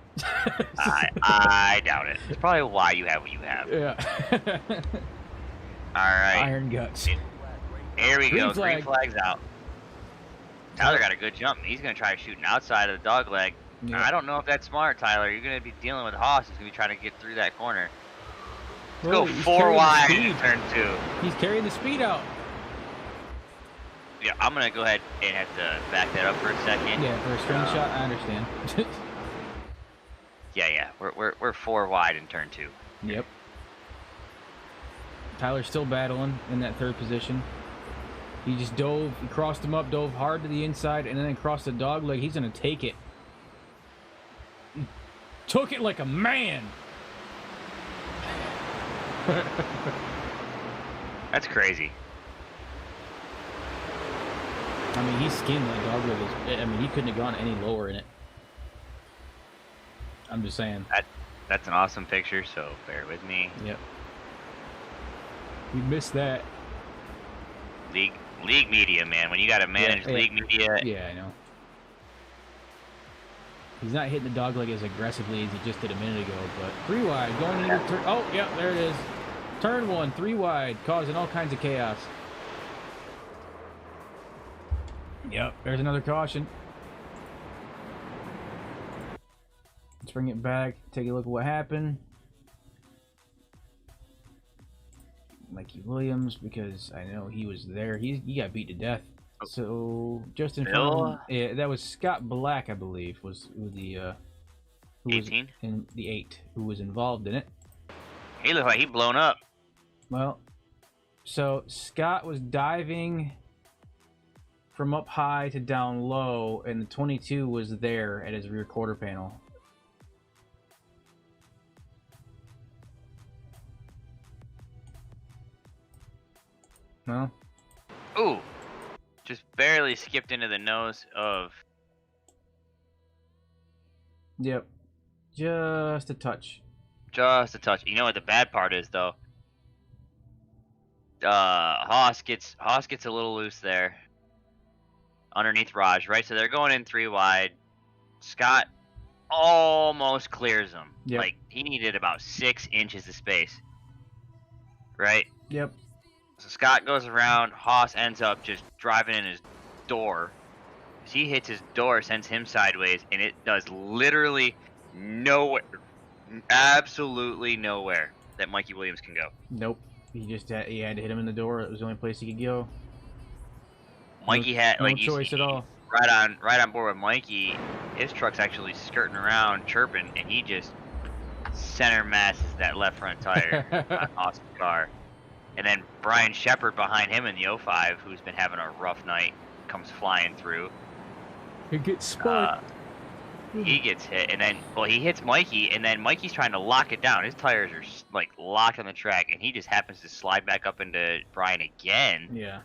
I doubt it. It's probably why you have what you have. Yeah. All right. Iron guts. Here we go. Flag. Green flag's out. Tyler got a good jump. He's going to try shooting outside of the dog leg. Yeah. I don't know if that's smart, Tyler. You're going to be dealing with Haas. He's going to be trying to get through that corner. Let's go 4 wide in turn 2. He's carrying the speed out. Yeah, I'm going to go ahead and have to back that up for a second. Yeah, for a screenshot, I understand. Yeah. We're 4 wide in turn 2. Yep. Tyler's still battling in that 3rd position. He just he crossed him up, dove hard to the inside, and then across the dog leg. He's going to take it. He took it like a man. That's crazy. I mean, he skinned that dog with his... I mean, he couldn't have gone any lower in it. I'm just saying. That's an awesome picture, so bear with me. Yep. We missed that. League media, man. When you got to manage league media. Yeah, I know. He's not hitting the dog leg as aggressively as he just did a minute ago, but 3 wide, going into turn. Oh, yeah, there it is. Turn 1, 3 wide, causing all kinds of chaos. Yep, there's another caution. Let's bring it back, take a look at what happened. Mikey Williams, because I know he was there. He got beat to death. So just in front, yeah, that was Scott Black, I believe, was the who 18 was in the 8 who was involved in it. He looked like he blown up. Well, so Scott was diving from up high to down low, and the 22 was there at his rear quarter panel. No. Ooh. Just barely skipped into the nose of... Yep. Just a touch. Just a touch. You know what the bad part is, though? Haas gets a little loose there. Underneath Raj, right? So they're going in 3 wide. Scott almost clears them. Yep. Like, he needed about 6 inches of space. Right? Yep. So Scott goes around, Haas ends up just driving in his door. He hits his door, sends him sideways, and it does literally nowhere, absolutely nowhere that Mikey Williams can go. Nope. He had to hit him in the door. It was the only place he could go. Mikey had no choice at all. Right on board with Mikey. His truck's actually skirting around, chirping, and he just center masses that left front tire on Haas' car. And then Brian Shepard behind him in the 05, who's been having a rough night, comes flying through. He gets spun. He gets hit, and then, well, he hits Mikey, and then Mikey's trying to lock it down. His tires are, like, locked on the track, and he just happens to slide back up into Brian again. Yeah.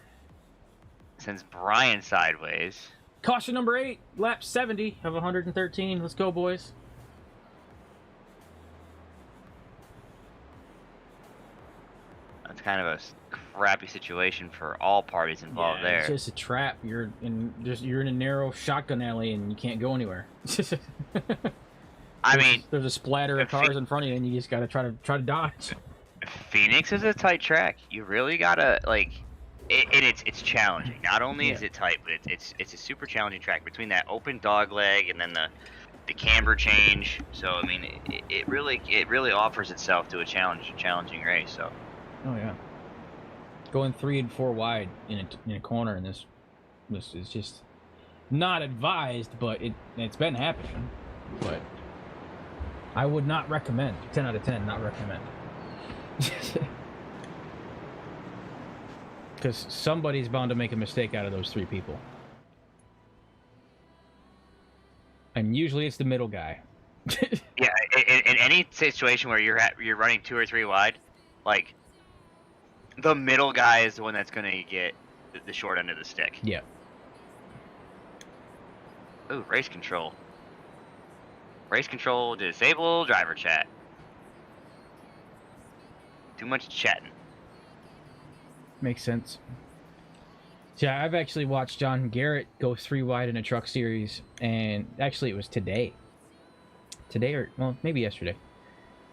Sends Brian sideways. Caution number 8, lap 70 of 113. Let's go, boys. That's kind of a crappy situation for all parties involved there. It's just a trap. You're in a narrow shotgun alley and you can't go anywhere. I mean, there's a splatter of cars in front of you and you just gotta try to dodge. Phoenix is a tight track. You really gotta it's challenging. Not only is it tight, but it's a super challenging track between that open dog leg and then the camber change. So I mean, it really offers itself to a challenging race. So. Oh yeah, going 3 and 4 wide in a corner in this is just not advised, but it's been happening. But I would not recommend. 10 out of 10, not recommend. Because somebody's bound to make a mistake out of those 3 people, and usually it's the middle guy. Yeah, in any situation where you're running 2 or 3 wide, like. The middle guy is the one that's going to get the short end of the stick. Yeah. Ooh, race control. Race control, disable driver chat. Too much chatting. Makes sense. Yeah, I've actually watched John Garrett go 3 wide in a truck series, and actually it was today. Today or, well, maybe yesterday.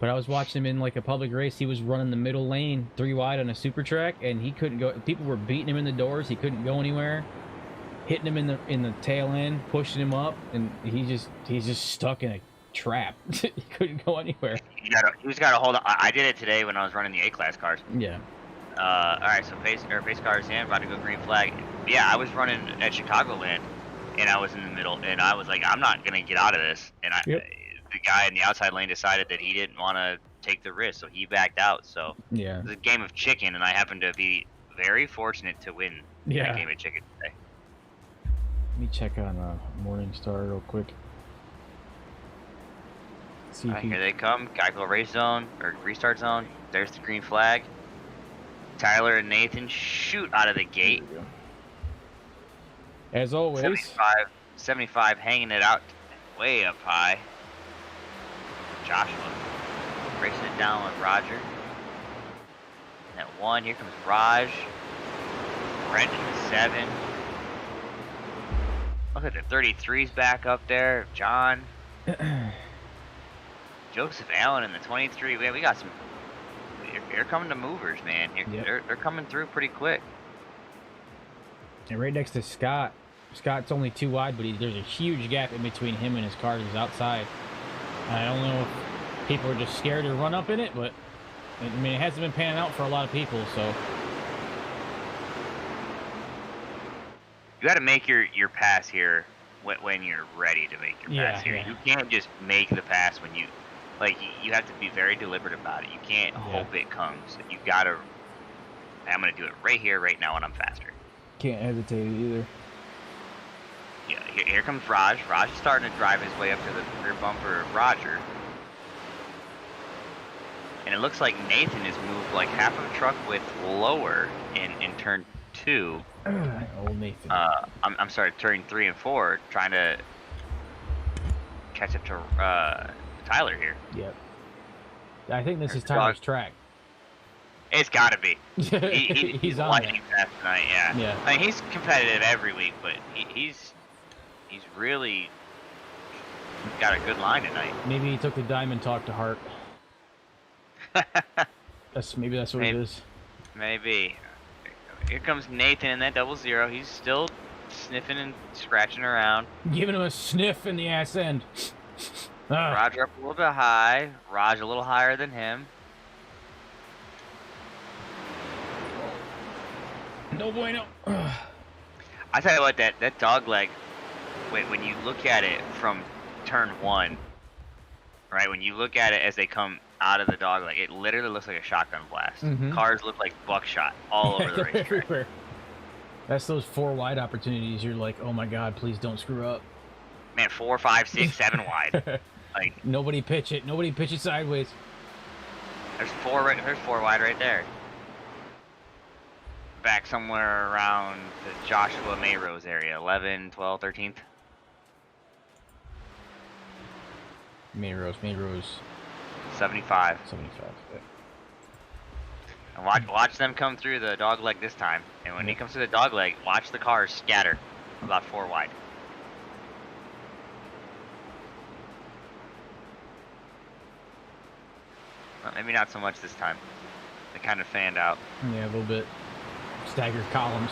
But I was watching him in like a public race. He was running the middle lane 3 wide on a super track, and he couldn't go. People were beating him in the doors. He couldn't go anywhere. Hitting him in the tail end, pushing him up, and he's just stuck in a trap. He couldn't go anywhere. He's got to hold on. I did it today when I was running the A-class cars. Yeah. All right, so pace cars in, about to go green flag. Yeah, I was running at Chicagoland, and I was in the middle, and I was like, I'm not gonna get out of this, and the guy in the outside lane decided that he didn't want to take the risk, so he backed out. So yeah, it was a game of chicken, and I happened to be very fortunate to win that game of chicken today. Let me check on Morningstar real quick. See if Here they come. Geico race zone or restart zone. There's the green flag. Tyler and Nathan shoot out of the gate. As always. 75 hanging it out way up high. Joshua racing it down with Roger. And at 1, here comes Raj. Brendan the 7. Look at the 33's back up there. John. Joseph Allen in the 23. Man, we got some. Here coming the movers, man. They're coming through pretty quick. And right next to Scott. Scott's only 2 wide, but there's a huge gap in between him and his car. He's outside. I don't know if people are just scared to run up in it, but I mean, it hasn't been panning out for a lot of people, so. You got to make your pass here when you're ready to make your pass here. You can't just make the pass when you have to be very deliberate about it. You can't hope it comes. You got to. I'm gonna do it right here, right now, when I'm faster. Can't hesitate either. Yeah, here comes Raj. Raj is starting to drive his way up to the rear bumper of Roger. And it looks like Nathan has moved like half of the truck width lower in turn 2. Old Nathan. I'm sorry, turn 3 and 4, trying to catch up to Tyler here. Yep. I think this is Tyler's track. It's got to be. He's on lightning fast tonight, yeah. I mean, he's competitive every week, but he's really got a good line tonight. Maybe he took the diamond talk to heart. Maybe that's what it is. Maybe. Here comes Nathan in that 00. He's still sniffing and scratching around. Giving him a sniff in the ass end. Roger up a little bit high. Raj a little higher than him. No bueno. I tell you what, that dog leg, when you look at it from turn 1, right? When you look at it as they come out of the dog leg, it literally looks like a shotgun blast. Cars look like buckshot all over the racetrack. Everywhere. That's those 4 wide opportunities. You're like, oh my god, please don't screw up. Man, 4, 5, 6, 7 wide. Like nobody pitch it. Nobody pitch it sideways. There's 4 wide right there. Back somewhere around the Joshua Mayrose area, 11, 12, 13th. Mayrose. 75. 75. Yeah. And watch them come through the dog leg this time. And when he comes through the dog leg, watch the cars scatter about 4 wide. Well, maybe not so much this time. They kind of fanned out. Yeah, a little bit. Staggered columns.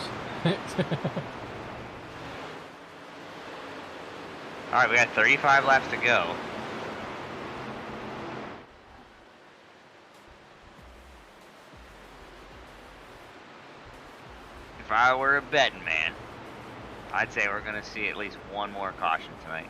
Alright, we got 35 laps to go. If I were a betting man, I'd say we're going to see at least one more caution tonight.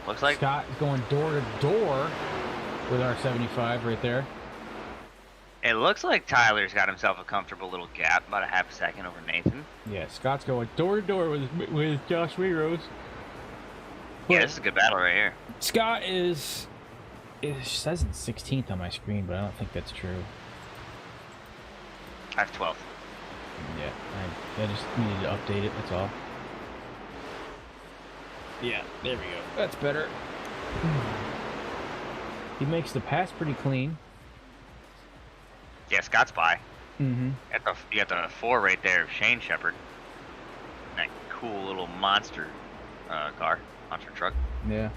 Looks like Scott is going door to door with our 75 right there. It looks like Tyler's got himself a comfortable little gap, about a half a second over Nathan. Yeah, Scott's going door to door with Josh Mayrose. Yeah, this is a good battle right here. Scott is it says it's 16th on my screen, but I don't think that's true. I have 12th. Yeah, I just needed to update it, that's all. Yeah, there we go. That's better. He makes the pass pretty clean. Yeah, Scott's by. Mm-hmm. You got the 4 right there of Shane Shepard. That cool little monster car, monster truck. Yeah.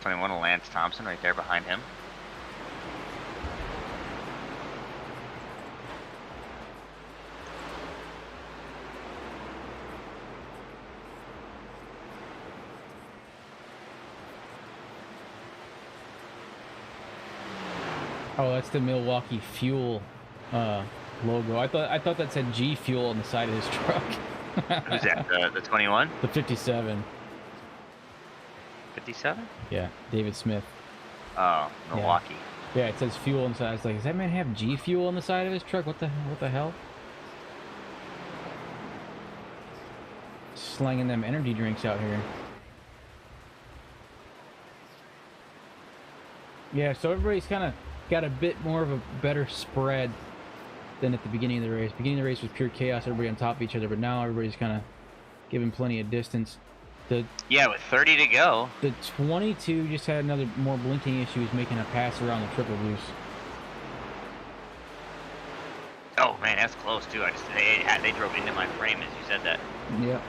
21 of Lance Thompson right there behind him. Oh, that's the Milwaukee Fuel logo. I thought that said G Fuel on the side of his truck. Who's that? The 21? The 57. 57? Yeah, David Smith. Oh, Milwaukee. Yeah, it says fuel inside. It's like, does that man have G Fuel on the side of his truck? What the hell? Slanging them energy drinks out here. Yeah, so everybody's kind of got a bit more of a better spread than at the beginning of the race. Beginning of the race was pure chaos, everybody on top of each other, but now everybody's kind of giving plenty of distance. Yeah, with 30 to go. The 22 just had another more blinking issue, is making a pass around the triple loose. Oh man, that's close too. They drove into my frame as you said that. Yep.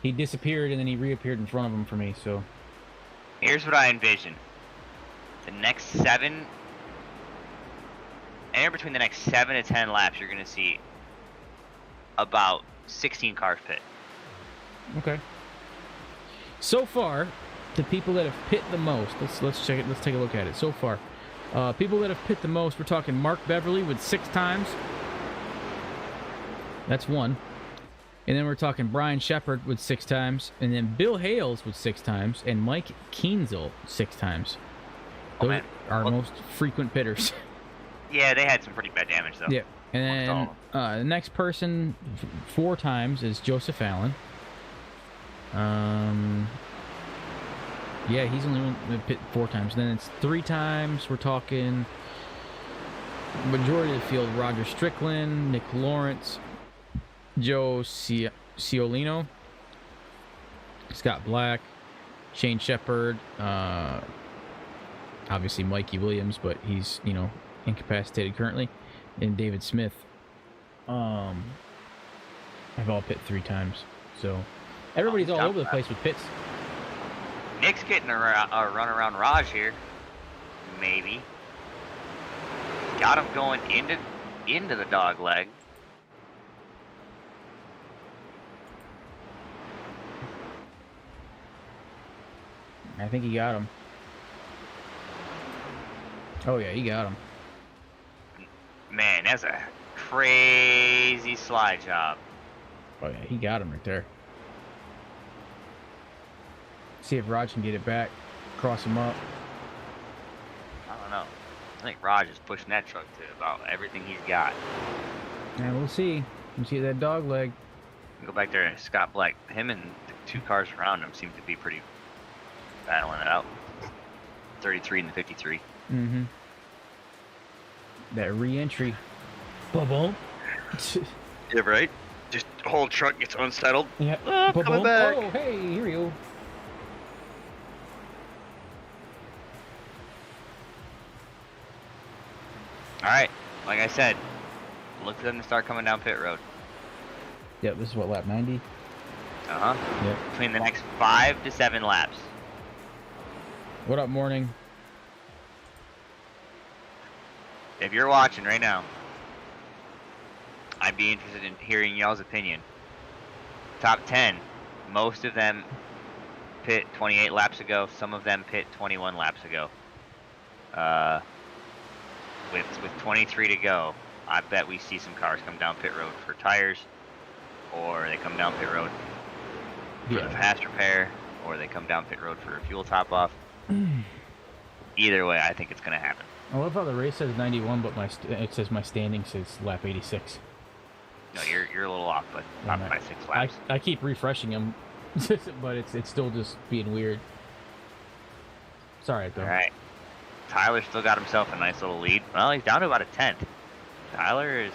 He disappeared and then he reappeared in front of him for me, so. Here's what I envision. Anywhere between the next 7 to 10 laps, you're going to see about 16 cars pit. Okay. So far, the people that have pit the most, let's check it. Let's take a look at it. So far, people that have pit the most, we're talking Mark Beverly with 6 times. That's 1. And then we're talking Brian Shepard with 6 times, and then Bill Hales with 6 times, and Mike Kienzel 6 times. Those are our most frequent pitters. Yeah, they had some pretty bad damage though. Yeah. And then the next person 4 times is Joseph Allen. Yeah, he's only pit 4 times. Then it's 3 times. We're talking majority of the field: Roger Strickland, Nick Lawrence, Joe Ciolino, Scott Black, Shane Shepard, obviously Mikey Williams, but he's incapacitated currently, and David Smith. I've all pit 3 times, so everybody's all over the place with pits. Nick's getting a run around Raj here, maybe. Got him going into the dog leg. I think he got him. Oh yeah, he got him. Man, that's a crazy slide job. Oh yeah, he got him right there. See if Raj can get it back, cross him up. I don't know. I think Raj is pushing that truck to about everything he's got. And we'll see. We'll see that dog leg. Go back there and Scott Black. Him and the 2 cars around him seem to be pretty battling it out. 33 and the 53. Mm-hmm. That re-entry bubble. Yeah, right? Just the whole truck gets unsettled. Yeah. Oh, coming back. Oh, hey, here we go. Alright, like I said, look for them to start coming down pit road. Yep, this is what, lap 90? Uh-huh. Yep. Between the next 5 to 7 laps. What up, morning? If you're watching right now, I'd be interested in hearing y'all's opinion. Top 10, most of them pit 28 laps ago, some of them pit 21 laps ago. With 23 to go, I bet we see some cars come down pit road for tires, or they come down pit road for the fast repair, or they come down pit road for a fuel top off. Either way, I think it's going to happen. I love how the race says 91, but it says my standing says lap 86. No, you're a little off, but not by 6 laps. I keep refreshing them, but it's still just being weird. It's alright though. Alright. Tyler still got himself a nice little lead. Well, he's down to about a 10th. Tyler is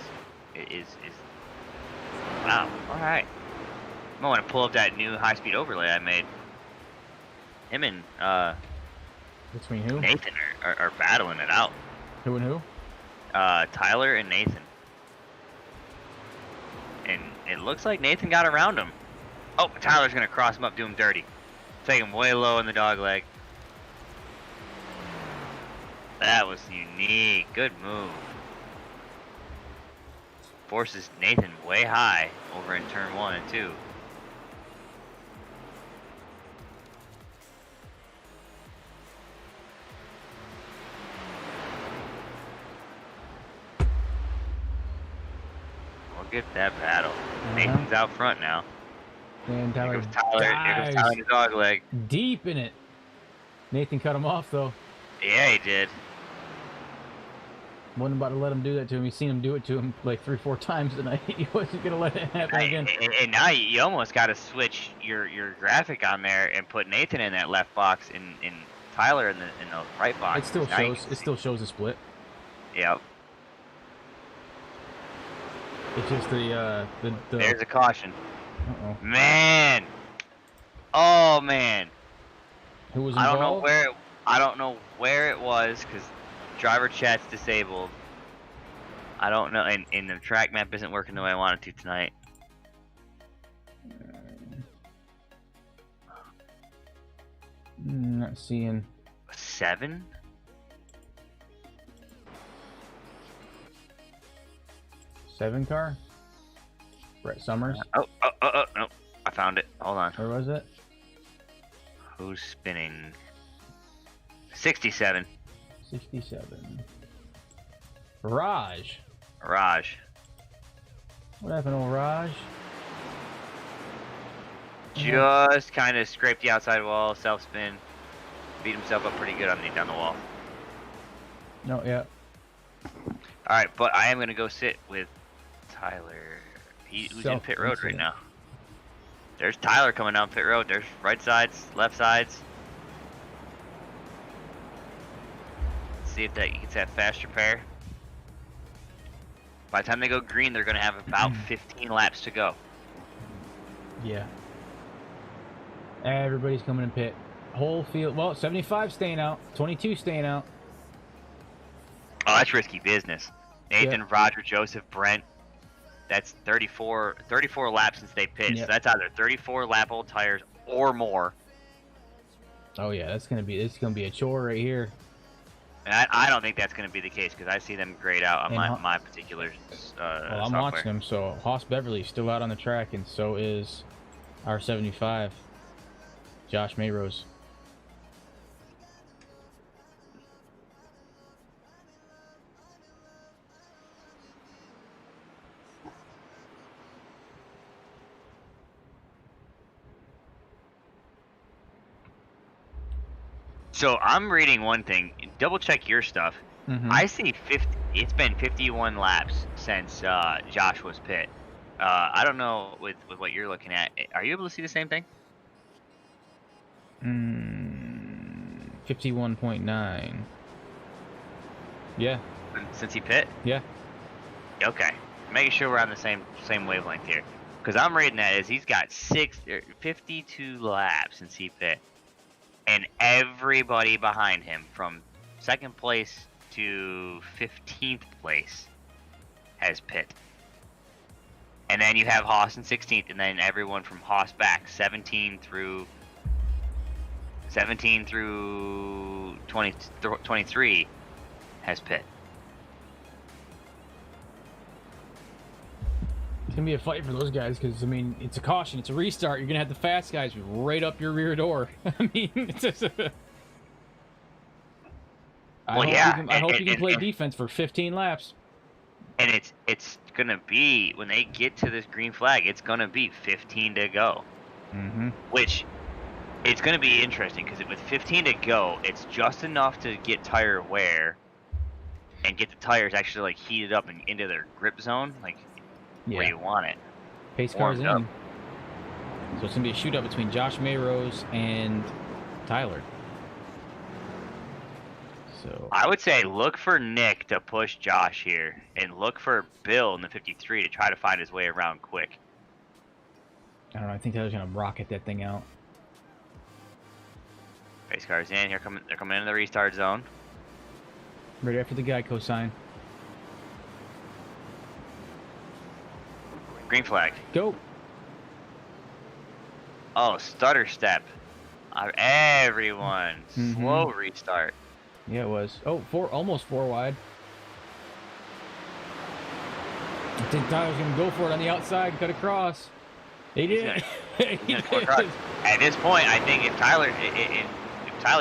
wow. All right. I want to pull up that new high-speed overlay I made. Him and Between who? Nathan are battling it out. Who and who? Tyler and Nathan. And it looks like Nathan got around him. Oh, Tyler's gonna cross him up, do him dirty. Take him way low in the dog leg. That was unique. Good move. Forces Nathan way high over in turn 1 and 2. We'll get that battle. Nathan's out front now. And Tyler Here goes Tyler in the dog leg. deep in it. Nathan cut him off, though. Yeah, he did. Wasn't about to let him do that to him. He's seen him do it to him like 3 or 4 times tonight. He wasn't gonna let it happen again. And now you almost got to switch your graphic on there and put Nathan in that left box and Tyler in the right box. It still shows a split. Yep. It's just the There's a caution. Uh-oh. Man. Oh man. Who was involved? I don't know where it was because driver chat's disabled. I don't know, and the track map isn't working the way I want it to tonight. Not seeing. 7? Seven car? Brett Summers? Oh, no. I found it. Hold on. Where was it? Who's spinning? 67. 67. Raj. What happened, old Raj? Just kind of scraped the outside wall, self-spin. Beat himself up pretty good underneath down the wall. No, yeah. Alright, but I am going to go sit with Tyler. Who's in pit road right now. There's Tyler coming down pit road. There's right sides, left sides. Let's see if that gets that fast repair. By the time they go green, they're going to have about 15 laps to go. Yeah. Everybody's coming in pit. Whole field. Well, 75 staying out. 22 staying out. Oh, that's risky business. Nathan, Yep. Roger, Joseph, Brent. That's 34 laps since they pitched. Yep. So that's either 34 lap old tires or more. Oh yeah, it's gonna be a chore right here. And I don't think that's going to be the case because I see them grayed out on my particular well, I'm software. watching them. So Haas Beverly's still out on the track, and so is our 75, Josh Mayrose. So I'm reading one thing. Double check your stuff. Mm-hmm. I see 50. It's been 51 laps since Josh was pit. I don't know with what you're looking at. Are you able to see the same thing? 51.9. Yeah. Since he pit? Yeah. Okay. Making sure we're on the same wavelength here. Because I'm reading that as he's got 52 laps since he pit. And everybody behind him from 2nd place to 15th place has pit. And then you have Haas in 16th, and then everyone from Haas back, 17 through 23 has pit. It's gonna be a fight for those guys because I mean it's a caution, it's a restart. You're gonna have the fast guys right up your rear door. I mean, it's just I hope you can play defense for 15 laps. And it's gonna be when they get to this green flag, it's gonna be 15 to go. Mm-hmm. Which it's gonna be interesting because with 15 to go, it's just enough to get tire wear and get the tires actually like heated up and into their grip zone, like where you want it. Pace car's in. So it's gonna be a shootout between Josh Mayrose and Tyler. So I would say look for Nick to push Josh here, and look for Bill in the 53 to try to find his way around quick. I don't know. I think Tyler's gonna rocket that thing out. Race cars in. They're coming into the restart zone. Ready after the guy cosign. Green flag. Go. Oh, stutter step. Everyone. Slow restart. Yeah, it was. Oh, almost 4 wide. I think Tyler's going to go for it on the outside and cut across. He did. At this point, I think if Tyler's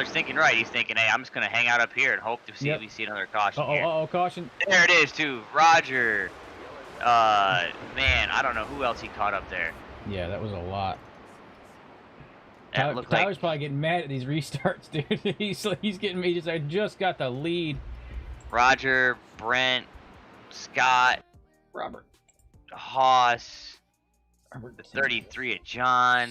thinking right, he's thinking, hey, I'm just going to hang out up here and hope to see if we see another caution here. Caution. There it is, too. Roger. Man, I don't know who else he caught up there. Yeah, that was a lot. Tyler's probably getting mad at these restarts, dude. he's getting me. I just got the lead. Roger, Brent, Scott, Robert, Haas, Robert, the 33 at John.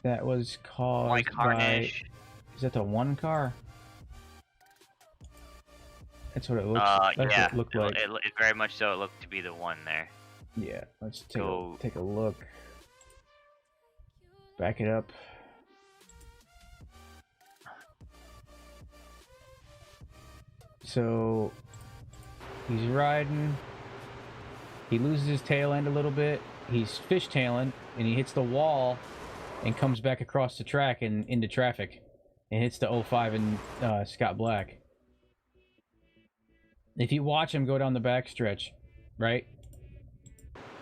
That was caused Mike Harnish. by... Is that the one car? That's what it looks. That's yeah. what it looked like. It very much so. It looked to be the one there. Yeah. Let's take a look. Back it up. So he's riding. He loses his tail end a little bit. He's fishtailing, and he hits the wall, and comes back across the track and into traffic, and hits the 05 and Scott Black. If you watch him go down the backstretch, right?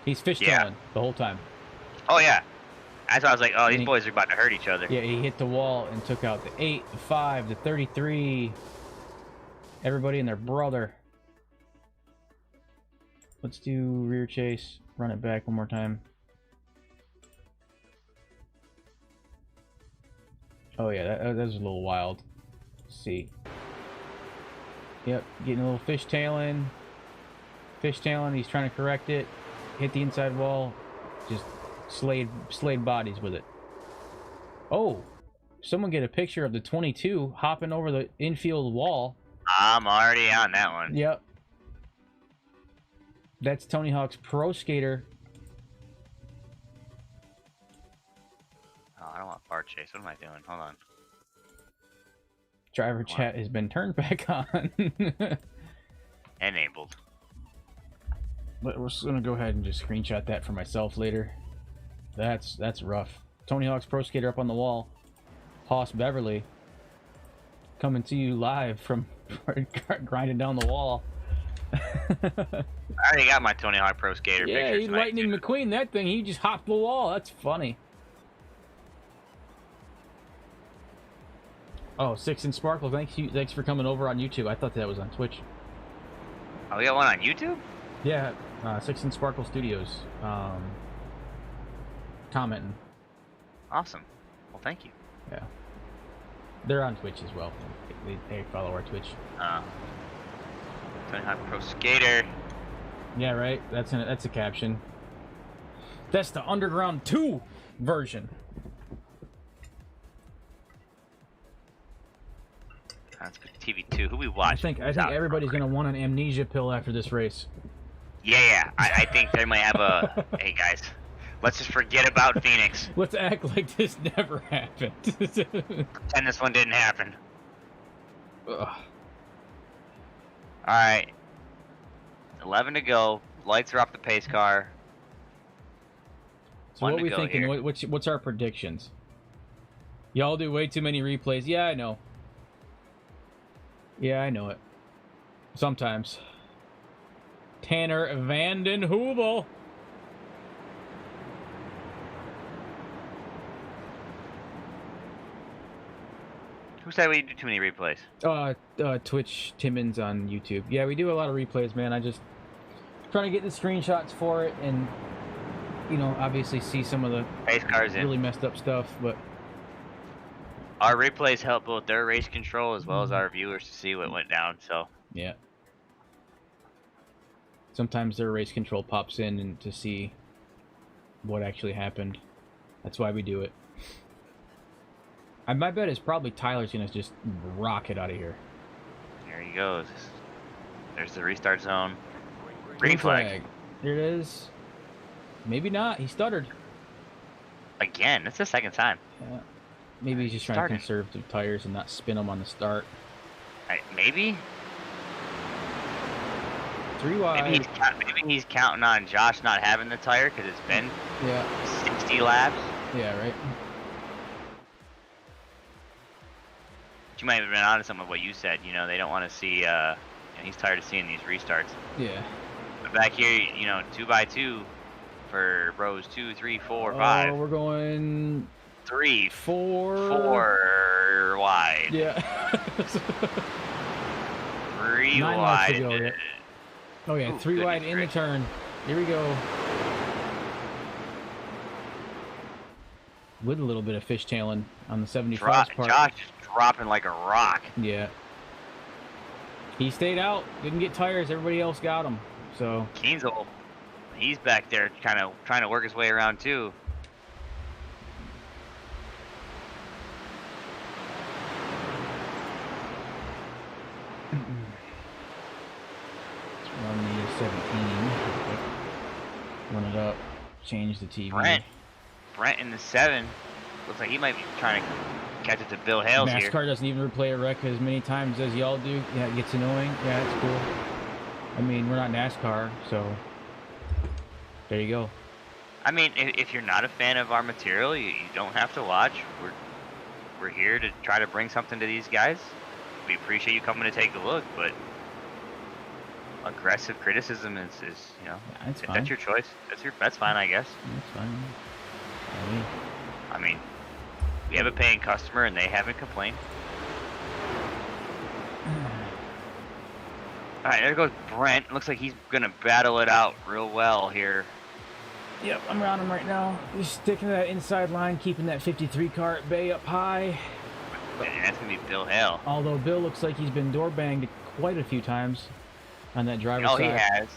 He's fishtailing the whole time. Oh yeah, that's why I was like, oh, these boys are about to hurt each other. Yeah, he hit the wall and took out the 8, the 5, the 33. Everybody and their brother. Let's do rear chase. Run it back one more time. Oh yeah, that was a little wild. Let's see. Yep, getting a little fishtailing. Fishtailing, he's trying to correct it. Hit the inside wall. Just slayed bodies with it. Oh! Someone get a picture of the 22 hopping over the infield wall. I'm already on that one. Yep. That's Tony Hawk's Pro Skater. Oh, I don't want bar chase. What am I doing? Hold on. Driver chat has been turned back on. Enabled. But we're just gonna go ahead and just screenshot that for myself later. That's rough. Tony Hawk's Pro Skater up on the wall. Haas Beverly coming to you live from grinding down the wall. I already got my Tony Hawk Pro Skater yeah, picture. he's Lightning McQueen. That thing, he just hopped the wall. That's funny. Oh, Six and Sparkle, thanks for coming over on YouTube. I thought that was on Twitch. Oh, we got one on YouTube? Yeah, Six and Sparkle Studios. Commenting. Awesome. Well, thank you. Yeah. They're on Twitch as well. They follow our Twitch. Tony Hawk Pro Skater. Yeah, right. That's a caption. That's the Underground 2 version. That's good. TV2. Who we watching? I think everybody's gonna want an amnesia pill after this race. Yeah. I think they might have a. Hey guys, let's just forget about Phoenix. Let's act like this never happened. Pretend this one didn't happen. Ugh. All right. 11 to go. Lights are off the pace car. So what are we thinking? What's our predictions? Y'all do way too many replays. Yeah, I know. Yeah, I know it. Sometimes. Tanner Vanden Heuvel. Who said we do too many replays? Twitch Timmons on YouTube. Yeah, we do a lot of replays, man. I just trying to get the screenshots for it and, you know, obviously see some of the race cars really messed up stuff, but our replays help both their race control as well as our viewers to see what went down, so. Yeah. Sometimes their race control pops in and to see what actually happened. That's why we do it. My bet is probably Tyler's going to just rocket out of here. There he goes. There's the restart zone. Green flag. There it is. Maybe not. He stuttered. Again. That's the second time. Yeah. Maybe he's just trying to conserve the tires and not spin them on the start. Maybe? 3 wide. Maybe he's counting on Josh not having the tire because it's been 60 laps. Yeah, right. You might have been onto some of what you said. You know, they don't want to see, and he's tired of seeing these restarts. Yeah. But back here, you know, 2x2 for rows 2, 3, 4, 5. Oh, we're going 3, 4 wide. Yeah. 3 9 wide. To go, yeah. Oh yeah, 3 wide in the turn. Here we go. with a little bit of fishtailing on the 75 part. Josh is dropping like a rock. Yeah. He stayed out, didn't get tires. Everybody else got him. So Kienzle, he's back there kind of trying to work his way around too. Let's run the 17. Run it up. Change the TV. Brent in the 7. Looks like he might be trying to catch it to Bill Hales NASCAR here. doesn't even replay a wreck as many times as y'all do. Yeah, it gets annoying. Yeah, it's cool. I mean, we're not NASCAR, so there you go. I mean, if you're not a fan of our material, you don't have to watch. We're here to try to bring something to these guys. We appreciate you coming to take a look, but aggressive criticism is you know, yeah, it's fine. That's your choice. That's fine, I guess. That's fine. I mean, we have a paying customer and they haven't complained. All right, there goes Brent. Looks like he's gonna battle it out real well here. Yep, I'm around him right now. Just sticking to that inside line, keeping that 53 car at bay up high. And that's gonna be Bill Hale. Although Bill looks like he's been door banged quite a few times on that driver's side. Oh, he has.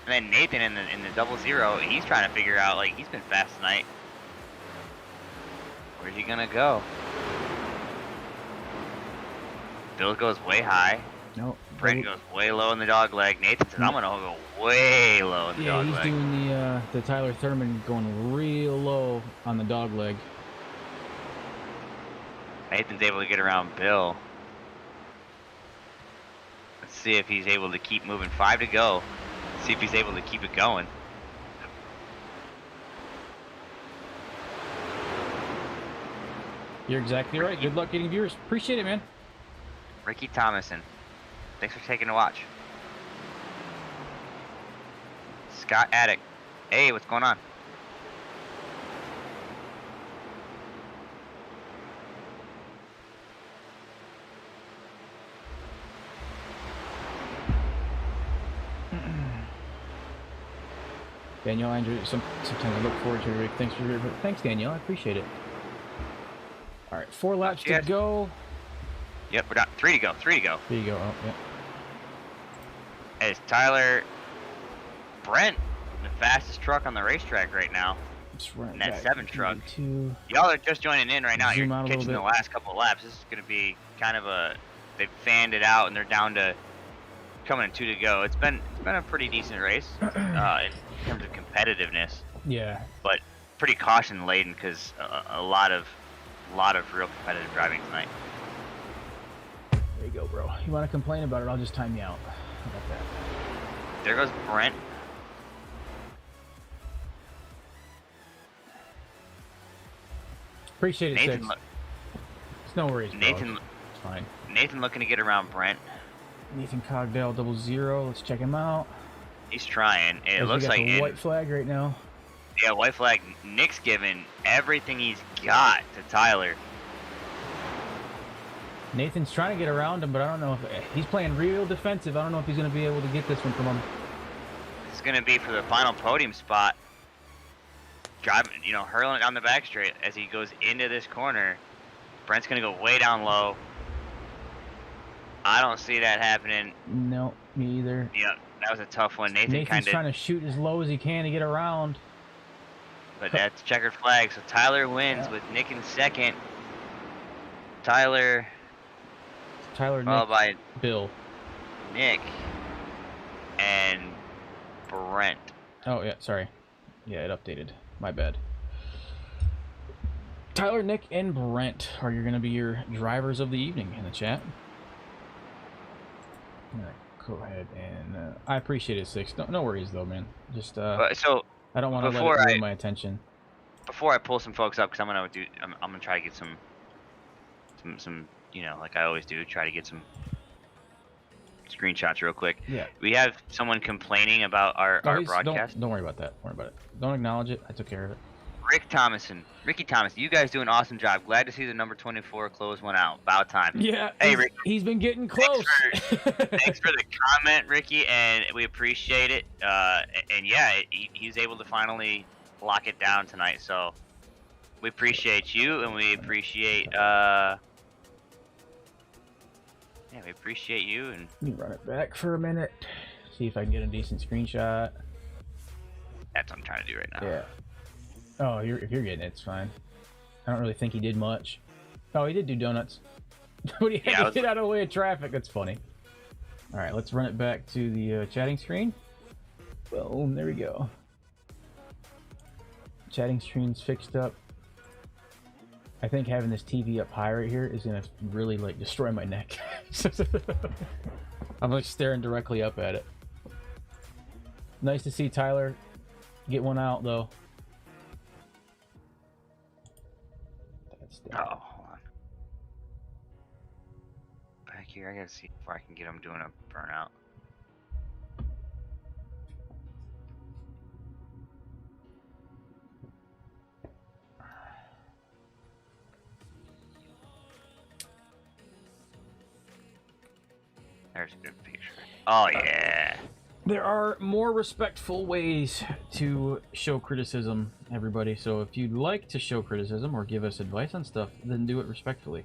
And then Nathan in the 00, he's trying to figure out, like, he's been fast tonight. Where's he gonna go? Bill goes way high. Nope. Brent goes way low in the dog leg. Nathan says, I'm gonna go way low in the dog leg. Yeah, he's doing the Tyler Thurman going real low on the dog leg. Nathan's able to get around Bill. Let's see if he's able to keep moving. 5 to go. See if he's able to keep it going. You're exactly right. Good luck getting viewers. Appreciate it, man. Ricky Thomason. Thanks for taking a watch. Scott Addick. Hey, what's going on? Danielle, Andrew, sometimes I look forward to it. Thanks, Danielle. I appreciate it. All right, 4 laps to go. Yep, we're done. 3 to go. 3 to go. 3 to go. Oh, yeah. As Tyler Brent, the fastest truck on the racetrack right now. In that 7 truck. Y'all are just joining in right now. You're catching the last couple of laps. This is going to be kind of a. They've fanned it out and they're down to coming in 2 to go. It's been a pretty decent race in terms of competitiveness. Yeah. But pretty caution laden because a lot of real competitive driving tonight. There you go, bro. You want to complain about it? I'll just time you out. How about that? There goes Brent. Appreciate it, Nathan. It's no worries, bro. Nathan, it's fine. Nathan looking to get around Brent. Nathan Cogdale 00. Let's check him out. He's trying. It looks like a white flag right now. Yeah, white flag. Nick's giving everything he's got to Tyler. Nathan's trying to get around him, but I don't know if he's playing real defensive. I don't know if he's going to be able to get this one from him. It's going to be for the final podium spot. Driving, hurling it down the back straight as he goes into this corner. Brent's going to go way down low. I don't see that happening. No, me either. Yeah, that was a tough one. Nathan's trying to shoot as low as he can to get around. But that's checkered flag, so Tyler wins with Nick in second. Tyler, followed Nick, by Bill, Nick, and Brent. Oh yeah, sorry. Yeah, it updated. My bad. Tyler, Nick, and Brent are going to be your drivers of the evening in the chat. I'm gonna go ahead and I appreciate it, Six. No worries though, man. Just so I don't want to let it ruin my attention. Before I pull some folks up, because I'm gonna try to get some like I always do, try to get some screenshots real quick. Yeah. We have someone complaining about our broadcast. Don't worry about that. Don't worry about it. Don't acknowledge it. I took care of it. Ricky Thomas, you guys do an awesome job. Glad to see the number 24 close one out. About time. Yeah. Hey, Ricky. He's been getting close. Thanks for the comment, Ricky, and we appreciate it. And yeah, he's able to finally lock it down tonight. So We appreciate you, and we appreciate yeah, we appreciate you. And let me run it back for a minute. See if I can get a decent screenshot. that's what I'm trying to do right now. Yeah. Oh, if you're getting it, it's fine. I don't really think he did much. Oh, he did do donuts. But he had to get out of the way of traffic. That's funny. All right, let's run it back to the chatting screen. Boom, there we go. Chatting screen's fixed up. I think having this TV up high right here is gonna really like destroy my neck. I'm like staring directly up at it. Nice to see Tyler get one out though. That's oh, hold on. Back here, I gotta see if I can get him doing a burnout. There's a good picture. Oh yeah. There are more respectful ways to show criticism, everybody. So if you'd like to show criticism or give us advice on stuff, then do it respectfully.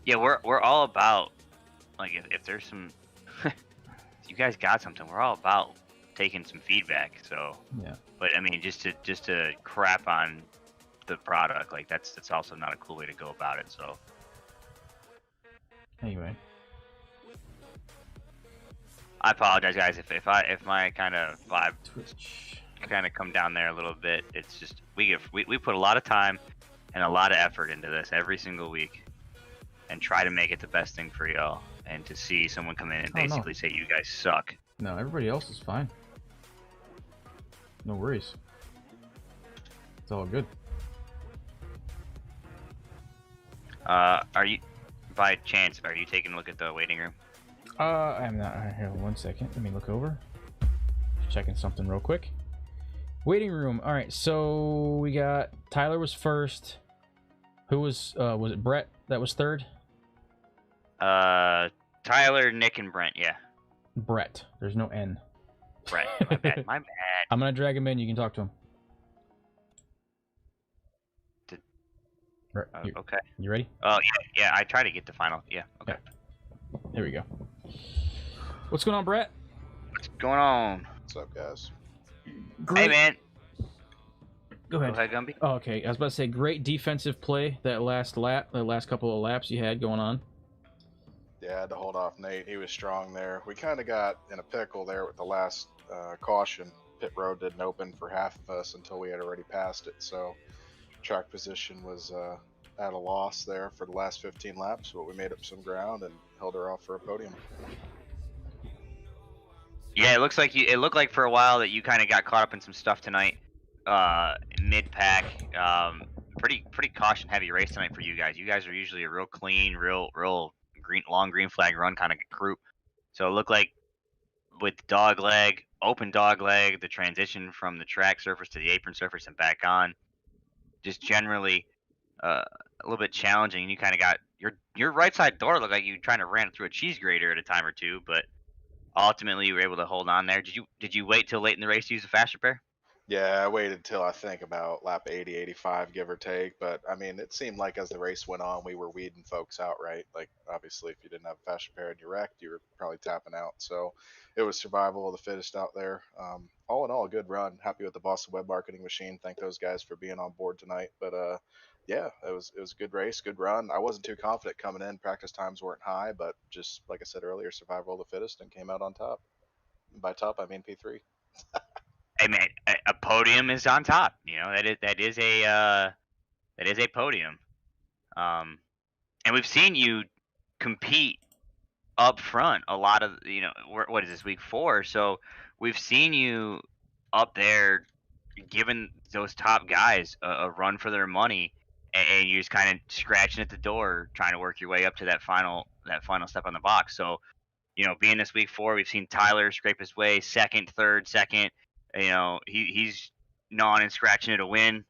Yeah, we're all about, like, if there's some, if you guys got something, we're all about taking some feedback. So yeah. But I mean, just to crap on the product, like that's also not a cool way to go about it. So anyway. I apologize, guys, if my kind of vibe Twitch kind of come down there a little bit. It's just we put a lot of time and a lot of effort into this every single week, and try to make it the best thing for y'all. And to see someone come in and basically say you guys suck. No, everybody else is fine. No worries. It's all good. Are you, by chance, are you taking a look at the waiting room? I'm not. Here, 1 second. Let me look over. Just checking something real quick. Waiting room. All right. So we got Tyler was first. Who was it Brett that was third? Tyler, Nick, and Brent. Yeah. Brett. There's no N. Brett. My bad. My bad. I'm gonna drag him in. You can talk to him. Okay. You ready? Oh yeah. I try to get the final. Yeah. Okay. Yeah. There we go. What's going on, Brett? What's going on? What's up, guys? Great. Hey, man. Go ahead. Go ahead, Gumby. Oh, okay. I was about to say, great defensive play that last lap, the last couple of laps you had going on. Yeah, I had to hold off Nate. He was strong there. We kind of got in a pickle there with the last caution. Pit road didn't open for half of us until we had already passed it. So track position was at a loss there for the last 15 laps, but we made up some ground and held her off for a podium. Yeah, it looked like for a while that you kind of got caught up in some stuff tonight, mid-pack. Pretty caution heavy race tonight for you guys. You guys are usually a real clean, real long green flag run kind of group. So it looked like with open dog leg, the transition from the track surface to the apron surface and back on, just generally a little bit challenging. You kind of got your right side door looked like you trying to ram it through a cheese grater at a time or two, but ultimately you were able to hold on there. Did you wait till late in the race to use the fast repair? Yeah, I waited till I think about lap 80, 85, give or take. But I mean, it seemed like as the race went on, we were weeding folks out, right? Like, obviously, if you didn't have a fast repair and you wrecked, you were probably tapping out. So it was survival of the fittest out there. All in all, a good run. Happy with the Boston Web Marketing Machine. Thank those guys for being on board tonight. But yeah, it was a good race, good run. I wasn't too confident coming in. Practice times weren't high, but just like I said earlier, survival of the fittest and came out on top. And by top, I mean P3. Hey man, a podium is on top. You know that is a podium. And we've seen you compete up front a lot of, what is this, week 4? So we've seen you up there giving those top guys a run for their money, and you're just kind of scratching at the door trying to work your way up to that final step on the box. So being this week 4, we've seen Tyler scrape his way second, third, second. He's gnawing and scratching at a win.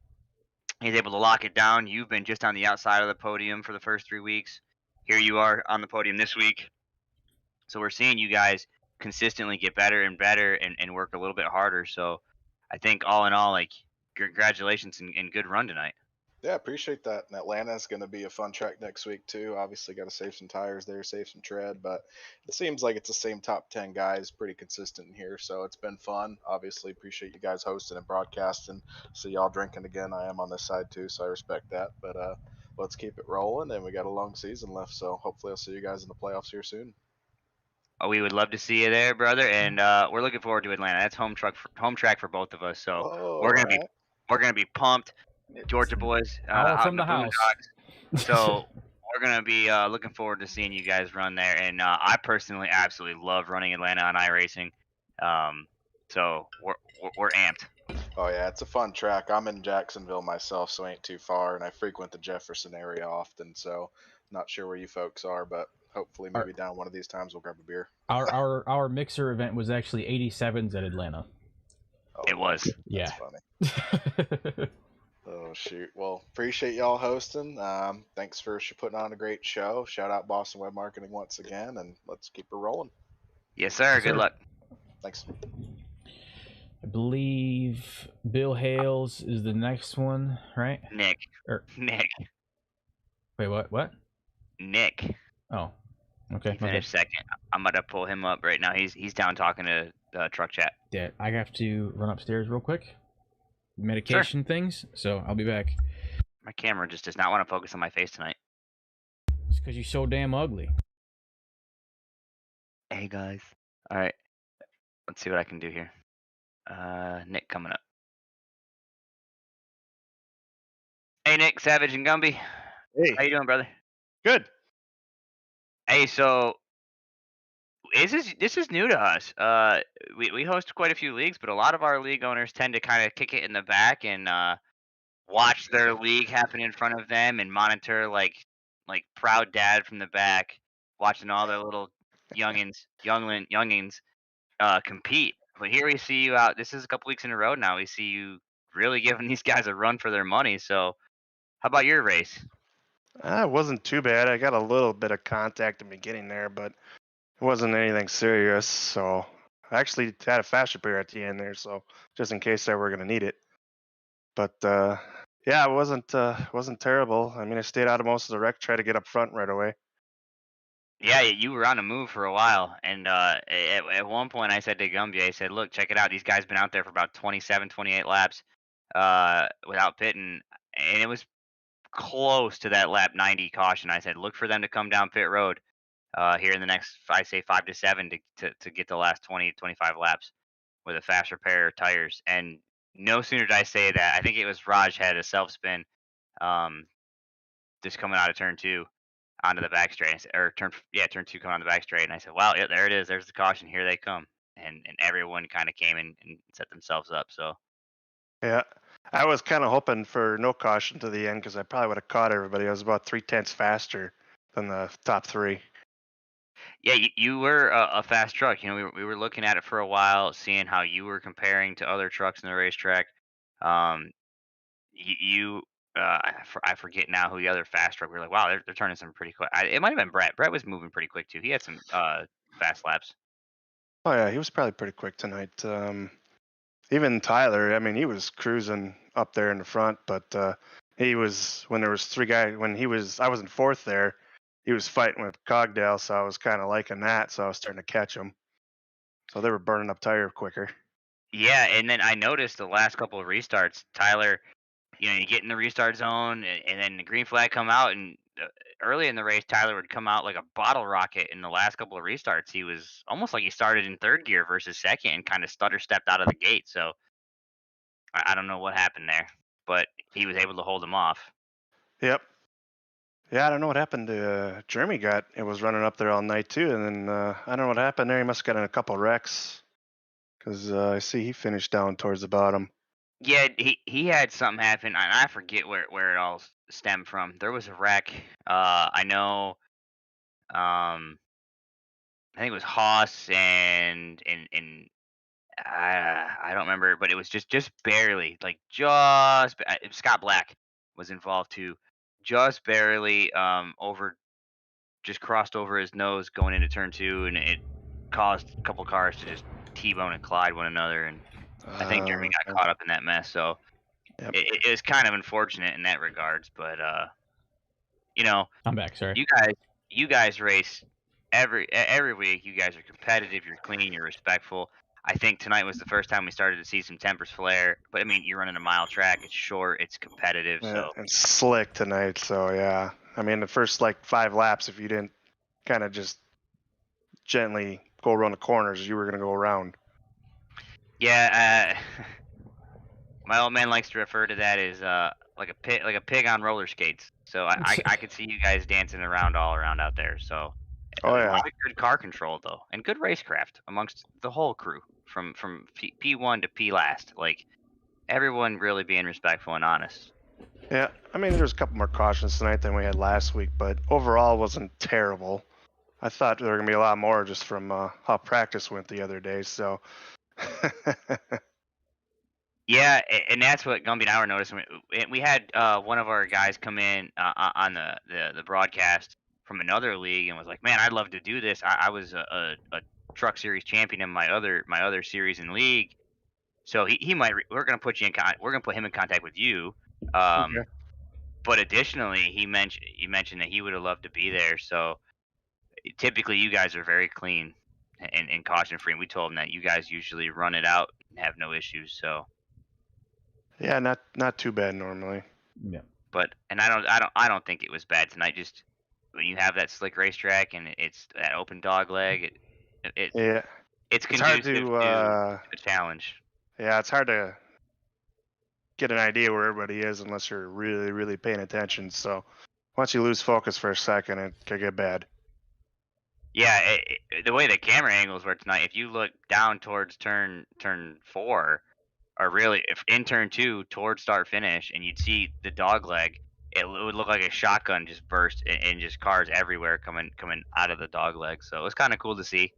He's able to lock it down. You've been just on the outside of the podium for the first 3 weeks. Here you are on the podium this week. So we're seeing you guys consistently get better and better and work a little bit harder. So I think all in all, like, congratulations and good run tonight. Yeah, appreciate that. And Atlanta is going to be a fun track next week too. Obviously, got to save some tires there, save some tread, but it seems like it's the same top 10 guys, pretty consistent in here. So it's been fun. Obviously, appreciate you guys hosting and broadcasting. See y'all drinking again. I am on this side too, so I respect that. But let's keep it rolling, and we got a long season left. So hopefully, I'll see you guys in the playoffs here soon. Oh, we would love to see you there, brother, and we're looking forward to Atlanta. That's home track for both of us. So Oh, we're all gonna be pumped. right. Georgia boys Hour out from in the the house. boondocks. So we're gonna be looking forward to seeing you guys run there. And I personally absolutely love running Atlanta on iRacing. So we're amped. Oh yeah, it's a fun track. I'm in Jacksonville myself, so ain't too far, and I frequent the Jefferson area often. So not sure where you folks are, but hopefully maybe down one of these times we'll grab a beer. Our mixer event was actually 87s at Atlanta. Oh, It was. That's funny. Oh shoot. Well, appreciate y'all hosting. Thanks for putting on a great show. Shout out Boston Web Marketing once again, and let's keep her rolling. Yes, sir. Yes, Good sir. luck. Thanks. I believe Bill Hales is the next one, right? Nick. Wait, what? Nick. Oh, okay. He finished second. I'm about to pull him up right now. He's down talking to truck chat. Yeah, I have to run upstairs real quick. Medication things, so I'll be back. My camera just does not want to focus on my face tonight. It's because you're so damn ugly. Hey guys. All right. Let's see what I can do here. Nick coming up. Hey Nick, Savage and Gumby. Hey. How you doing, brother? Good. Hey, so this is new to us. We host quite a few leagues, but a lot of our league owners tend to kind of kick it in the back and watch their league happen in front of them and monitor like proud dad from the back watching all their little youngins compete. But here we see you out. This is a couple weeks in a row now. We see you really giving these guys a run for their money. So, how about your race? It wasn't too bad. I got a little bit of contact in the beginning there, but it wasn't anything serious. So I actually had a fast repair at the end there, so just in case I were going to need it. But yeah, it wasn't terrible. I mean, I stayed out of most of the wreck, tried to get up front right away. Yeah, you were on a move for a while, and at one point I said to Gumby, I said, "Look, check it out. These guys been out there for about 27, 28 laps without pitting, and it was close to that lap 90 caution." I said, "Look for them to come down pit road here in the next, I say 5 to 7 to get the last 20, 25 laps with a fast repair tires." And no sooner did I say that, I think it was Raj had a self spin, just coming out of turn 2. Onto the back straight, or turn 2 coming on the back straight, and I said, "Wow, yeah, there it is. There's the caution. Here they come." And everyone kind of came in and set themselves up. So Yeah, I was kind of hoping for no caution to the end because I probably would have caught everybody. I was about 3/10 faster than the top 3. yeah, you were a fast truck. You know, we were looking at it for a while, seeing how you were comparing to other trucks in the racetrack. You I forget now who the other fast truck. We were like, wow, they're turning some pretty quick. It might have been Brett. Brett was moving pretty quick too. He had some fast laps. Oh yeah, he was probably pretty quick tonight. Even Tyler, I mean, he was cruising up there in the front, but he was when there was 3 guys. I was in 4th there. He was fighting with Cogdale, so I was kind of liking that. So I was starting to catch him. So they were burning up tire quicker. Yeah, and then I noticed the last couple of restarts, Tyler, you know, you get in the restart zone, and then the green flag come out, and early in the race, Tyler would come out like a bottle rocket. In the last couple of restarts, he was almost like he started in 3rd gear versus 2nd, and kind of stutter stepped out of the gate. So I don't know what happened there, but he was able to hold him off. Yep. Yeah, I don't know what happened to Jeremy. It was running up there all night too, and then I don't know what happened there. He must have gotten a couple wrecks because I see he finished down towards the bottom. Yeah, he had something happen, and I forget where it all stemmed from. There was a wreck. I know. I think it was Haas and I don't remember, but it was just barely, like Scott Black was involved too, just barely just crossed over his nose going into turn 2, and it caused a couple cars to just T-bone and collide one another, and I think Jeremy got caught up in that mess. So Yep. it was kind of unfortunate in that regards, but you know, I'm back. Sorry. you guys race every week. You guys are competitive. You're clean. You're respectful. I think tonight was the first time we started to see some tempers flare. But I mean, you're running a mile track. It's short. It's competitive. Yeah, So it's slick tonight, so yeah. I mean, the first like 5 laps, if you didn't kind of just gently go around the corners, you were gonna go around. yeah, my old man likes to refer to that as like a pig on roller skates. So I could see you guys dancing around all around out there. So Oh a yeah. lot of good car control though, and good racecraft amongst the whole crew from P1 to P last. Like everyone really being respectful and honest. Yeah, I mean, there's a couple more cautions tonight than we had last week, but overall wasn't terrible. I thought there were gonna be a lot more just from how practice went the other day. So, Yeah, and that's what Gumby and I were noticing. We had one of our guys come in on the broadcast from another league and was like, "Man, I'd love to do this. I was a truck series champion in my other series in league, so he might. We're gonna put we're gonna put him in contact with you. okay. But additionally, he mentioned that he would have loved to be there. So typically, you guys are very clean and caution free. And we told him that you guys usually run it out and have no issues. So. Yeah, not too bad normally. Yeah. But I don't think it was bad tonight. Just when you have that slick racetrack and it's that open dog leg, Yeah, it's it's hard conducive to to a challenge. yeah, it's hard to get an idea where everybody is unless you're really paying attention. So once you lose focus for a second, it can get bad. Yeah, the way the camera angles were tonight, if you look down towards turn 4, or really if in turn 2 towards start finish, and you'd see the dog leg, it would look like a shotgun just burst and just cars everywhere coming out of the dog leg. So it was kind of cool to see.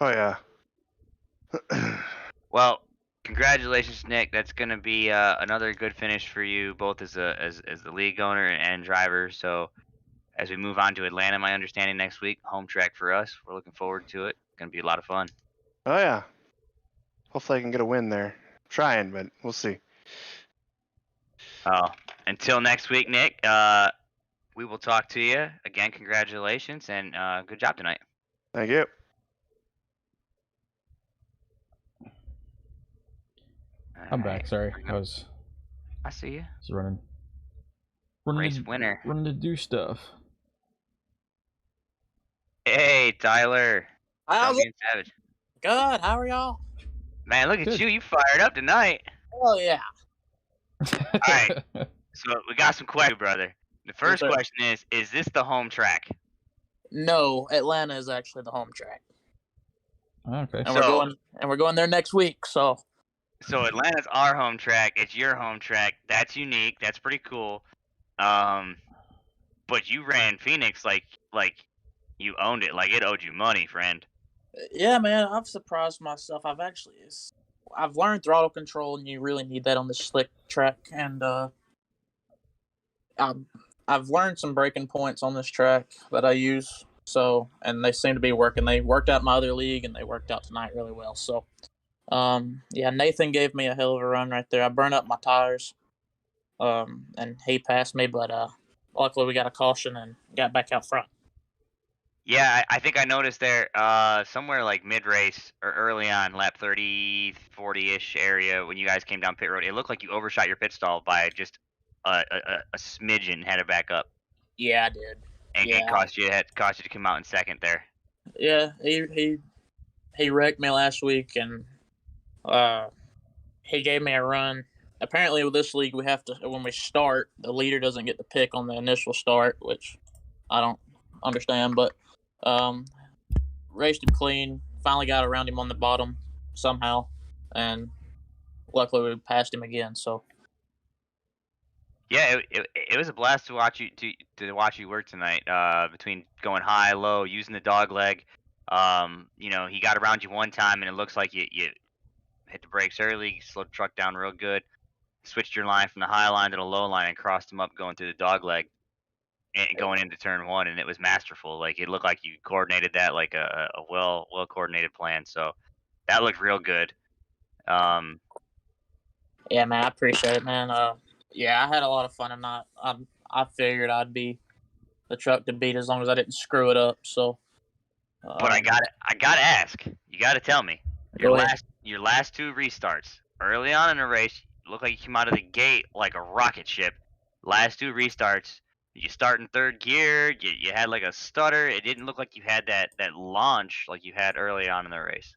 Oh yeah. Well, congratulations, Nick. That's going to be another good finish for you, both as the league owner and driver. So as we move on to Atlanta, my understanding next week, home track for us. We're looking forward to it. Going to be a lot of fun. Oh yeah. Hopefully I can get a win there. Trying, but we'll see. Until next week, Nick. We will talk to you again. Congratulations and good job tonight. Thank you. I'm back. Sorry, I see you. Just running Race winner. Running to do stuff. Hey, Tyler. How's it? Savage. Good. How are y'all? Man, look at Good. you. You fired up tonight. Oh yeah. All right. So we got some questions, brother. The first sir. question is this the home track? No, Atlanta is actually the home track, Okay. and So- we're going there next week. So So Atlanta's our home track. It's your home track. That's unique. That's pretty cool. But you ran Phoenix like you owned it, like it owed you money, friend. yeah, man, I've surprised myself. I've learned throttle control, and you really need that on the slick track. And I've learned some braking points on this track that I use. So, and they seem to be working. They worked out in my other league, and they worked out tonight really well. So, yeah, Nathan gave me a hell of a run right there. I burned up my tires, and he passed me, but luckily we got a caution and got back out front. Yeah, I think I noticed there somewhere like mid-race or early on, lap 30, 40-ish area when you guys came down pit road, it looked like you overshot your pit stall by just a smidgen, had it back up. Yeah, I did. And Yeah. it cost you to come out in second there. Yeah, he wrecked me last week, and he gave me a run. Apparently, with this league, we have to, when we start, the leader doesn't get to pick on the initial start, which I don't understand. But raced him clean. Finally got around him on the bottom somehow, and luckily we passed him again. So Yeah, it was a blast to watch you work tonight. Between going high, low, using the dog leg. He got around you one time, and it looks like you hit the brakes early, slowed the truck down real good, switched your line from the high line to the low line, and crossed him up going through the dog leg, and going into turn 1, and it was masterful. Like it looked like you coordinated that like a well coordinated plan. So that looked real good. Yeah, man, I appreciate it, man. Yeah, I had a lot of fun tonight. I figured I'd be the truck to beat as long as I didn't screw it up. So, But I gotta ask. You gotta tell me go ahead. your last 2 restarts early on in the race. Looked like you came out of the gate like a rocket ship. Last 2 restarts, you start in 3rd gear. You had like a stutter. It didn't look like you had that launch like you had early on in the race.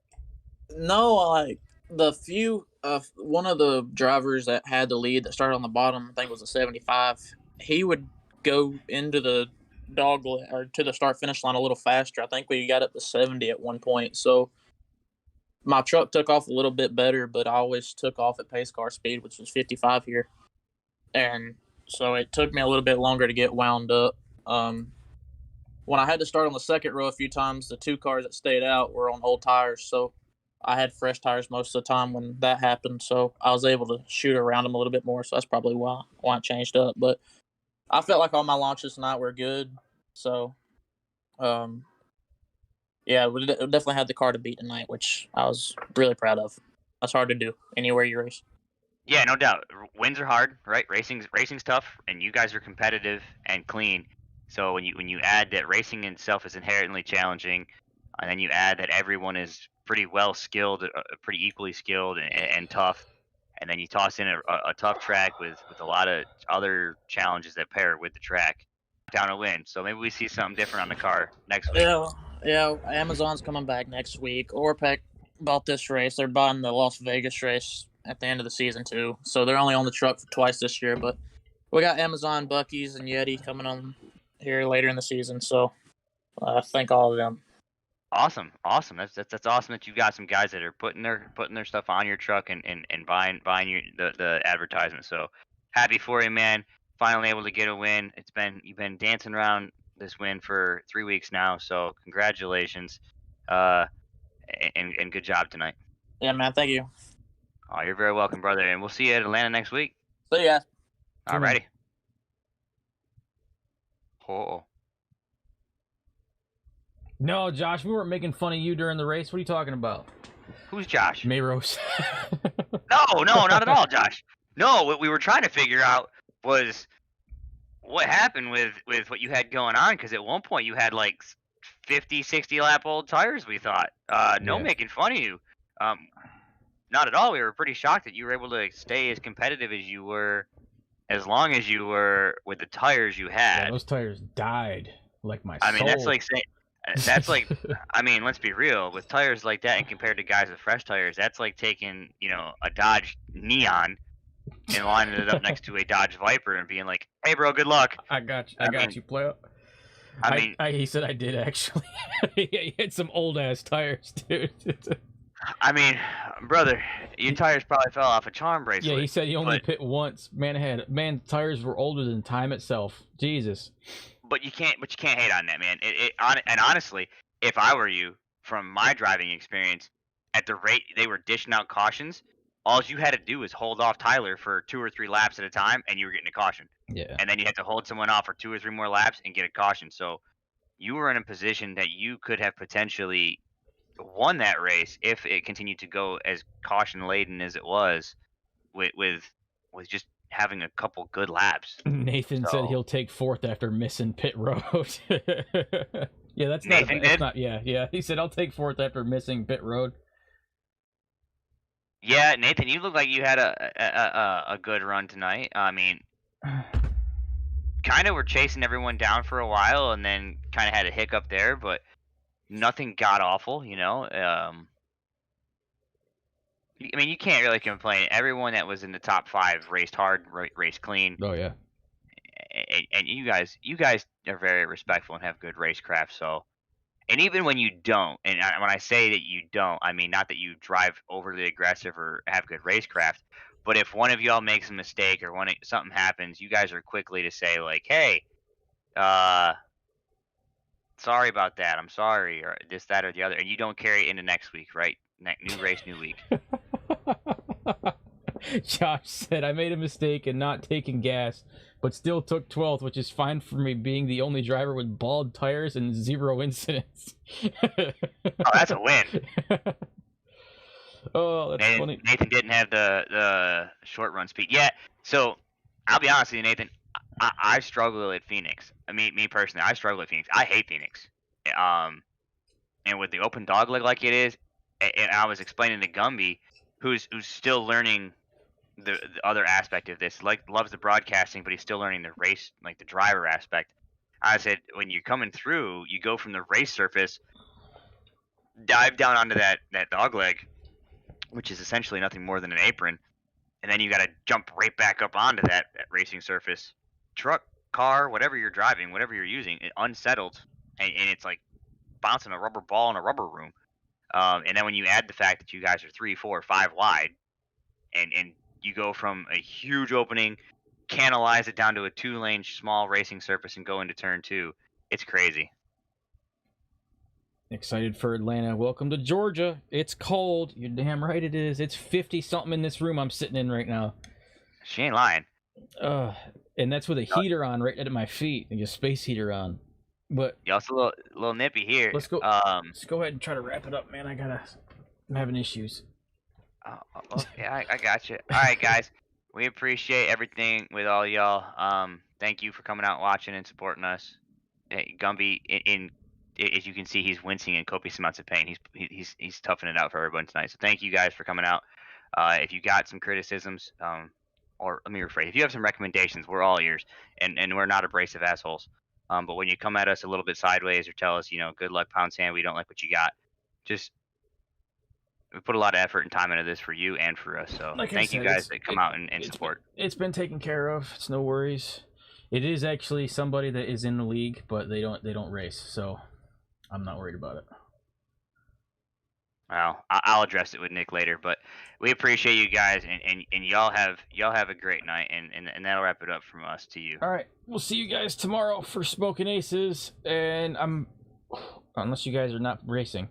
No, like one of the drivers that had the lead that started on the bottom, I think it was a 75. He would go into the dogleg or to the start finish line a little faster. I think we got up to 70 at one point. So my truck took off a little bit better, but I always took off at pace car speed, which was 55 here, and so it took me a little bit longer to get wound up. When I had to start on the second row a few times, the 2 cars that stayed out were on old tires, so I had fresh tires most of the time when that happened, so I was able to shoot around them a little bit more, so that's probably why it changed up. But I felt like all my launches tonight were good, so yeah, we definitely had the car to beat tonight, which I was really proud of. That's hard to do anywhere you race. Yeah, no doubt. Wins are hard, right? Racing's tough, and you guys are competitive and clean. So when you add that racing itself is inherently challenging, and then you add that everyone is pretty well skilled, pretty equally skilled and tough, and then you toss in a tough track with a lot of other challenges that pair with the track, down a win. So maybe we see something different on the car next week. Yeah. Amazon's coming back next week. Orpec bought this race. They're buying the Las Vegas race at the end of the season too. So they're only on the truck for twice this year. But we got Amazon, Buc-ee's, and Yeti coming on here later in the season. So thank all of them. Awesome. That's awesome that you got some guys that are putting their stuff on your truck and buying the advertisement. So happy for you, man. Finally able to get a win. You've been dancing around this win for 3 weeks now. So congratulations, and good job tonight. Yeah, man. Thank you. Oh, you're very welcome, brother. And we'll see you at Atlanta next week. See ya. Alrighty. Oh. No, Josh, we weren't making fun of you during the race. What are you talking about? Who's Josh? Mayrose. No, not at all, Josh. No, what we were trying to figure out was what happened with what you had going on, because at one point you had like 50, 60 lap old tires, we thought. No Yeah. making fun of you. Not at all. We were pretty shocked that you were able to stay as competitive as you were, as long as you were with the tires you had. Yeah, those tires died like my soul. I mean, that's like saying... That's like, I mean, let's be real. With tires like that, and compared to guys with fresh tires, that's like taking, a Dodge Neon and lining it up next to a Dodge Viper and being like, "Hey, bro, good luck." I got you, player. I mean, he said I did actually. He had some old ass tires, dude. I mean, brother, your tires probably fell off a charm bracelet. Yeah, he said he only pit once. Man, tires were older than time itself. Jesus. But you can't hate on that, man. And honestly, if I were you, from my driving experience, at the rate they were dishing out cautions, all you had to do was hold off Tyler for 2 or 3 laps at a time, and you were getting a caution. Yeah. And then you had to hold someone off for 2 or 3 more laps and get a caution. So you were in a position that you could have potentially won that race if it continued to go as caution laden as it was, with just having a couple good laps. Nathan said he'll take 4th after missing pit road. Yeah, that's Nathan not. That's not. Yeah. He said I'll take 4th after missing pit road. Yeah, Nathan, you look like you had a good run tonight. I mean, kind of were chasing everyone down for a while, and then kind of had a hiccup there, but nothing god awful, I mean, you can't really complain. Everyone that was in the top 5 raced hard, raced clean. Oh yeah. And you guys are very respectful and have good racecraft. So, and even when you don't, and when I say that you don't, I mean not that you drive overly aggressive or have good racecraft, but if one of y'all makes a mistake or something happens, you guys are quickly to say like, "Hey, sorry about that. I'm sorry," or this, that, or the other, and you don't carry it into next week, right? New race, new week. Josh said, I made a mistake in not taking gas, but still took 12th, which is fine for me being the only driver with bald tires and 0 incidents. Oh, that's a win. Oh, that's funny. Nathan didn't have the short run speed. Yeah. So I'll be honest with you, Nathan. I struggle at Phoenix. Me personally, I struggle at Phoenix. I hate Phoenix. And with the open dog leg like it is, and I was explaining to Gumby, who's still learning the other aspect of this, like loves the broadcasting, but he's still learning the race, like the driver aspect. I said, when you're coming through, you go from the race surface, dive down onto that dog leg, which is essentially nothing more than an apron, and then you got to jump right back up onto that racing surface, truck, car, whatever you're driving, whatever you're using, unsettled, and it's like bouncing a rubber ball in a rubber room. And then when you add the fact that you guys are 3, 4, 5 wide, and you go from a huge opening, canalize it down to a 2-lane small racing surface, and go into turn 2, it's crazy. Excited for Atlanta. Welcome to Georgia. It's cold. You're damn right it is. It's 50 something in this room I'm sitting in right now. She ain't lying. And that's with a heater on right at my feet, like a space heater on. But you also a little nippy here. Let's go. Let's go ahead and try to wrap it up, man. I'm having issues. Okay, I got you. All right, guys. We appreciate everything with all y'all. Thank you for coming out, watching, and supporting us. Hey, Gumby, as you can see, he's wincing in copious amounts of pain. He's toughing it out for everyone tonight. So thank you guys for coming out. If you got some criticisms, or let me rephrase, if you have some recommendations, we're all ears, and we're not abrasive assholes. But when you come at us a little bit sideways or tell us, good luck, pound sand, we don't like what you got, just we put a lot of effort and time into this for you and for us. So like thank you guys that come out and support. It's been taken care of. It's no worries. It is actually somebody that is in the league, but they don't race, so I'm not worried about it. Well, I'll address it with Nick later, but we appreciate you guys, and y'all have a great night, and that'll wrap it up from us to you. All right, we'll see you guys tomorrow for Smoking Aces, and unless you guys are not racing.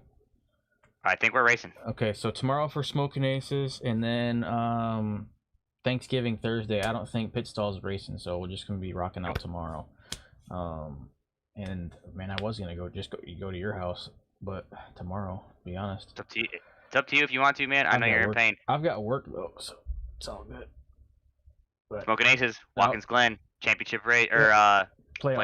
I think we're racing. Okay, so tomorrow for Smoking Aces, and then Thanksgiving Thursday. I don't think Pit Stall's racing, so we're just gonna be rocking out tomorrow. And man, I was gonna go to your house, but tomorrow, to be honest. It's up to you. It's up to you if you want to, man. I know you're in pain. I've got work though, so it's all good. But Smoking Aces, Watkins Glen, championship race or playoff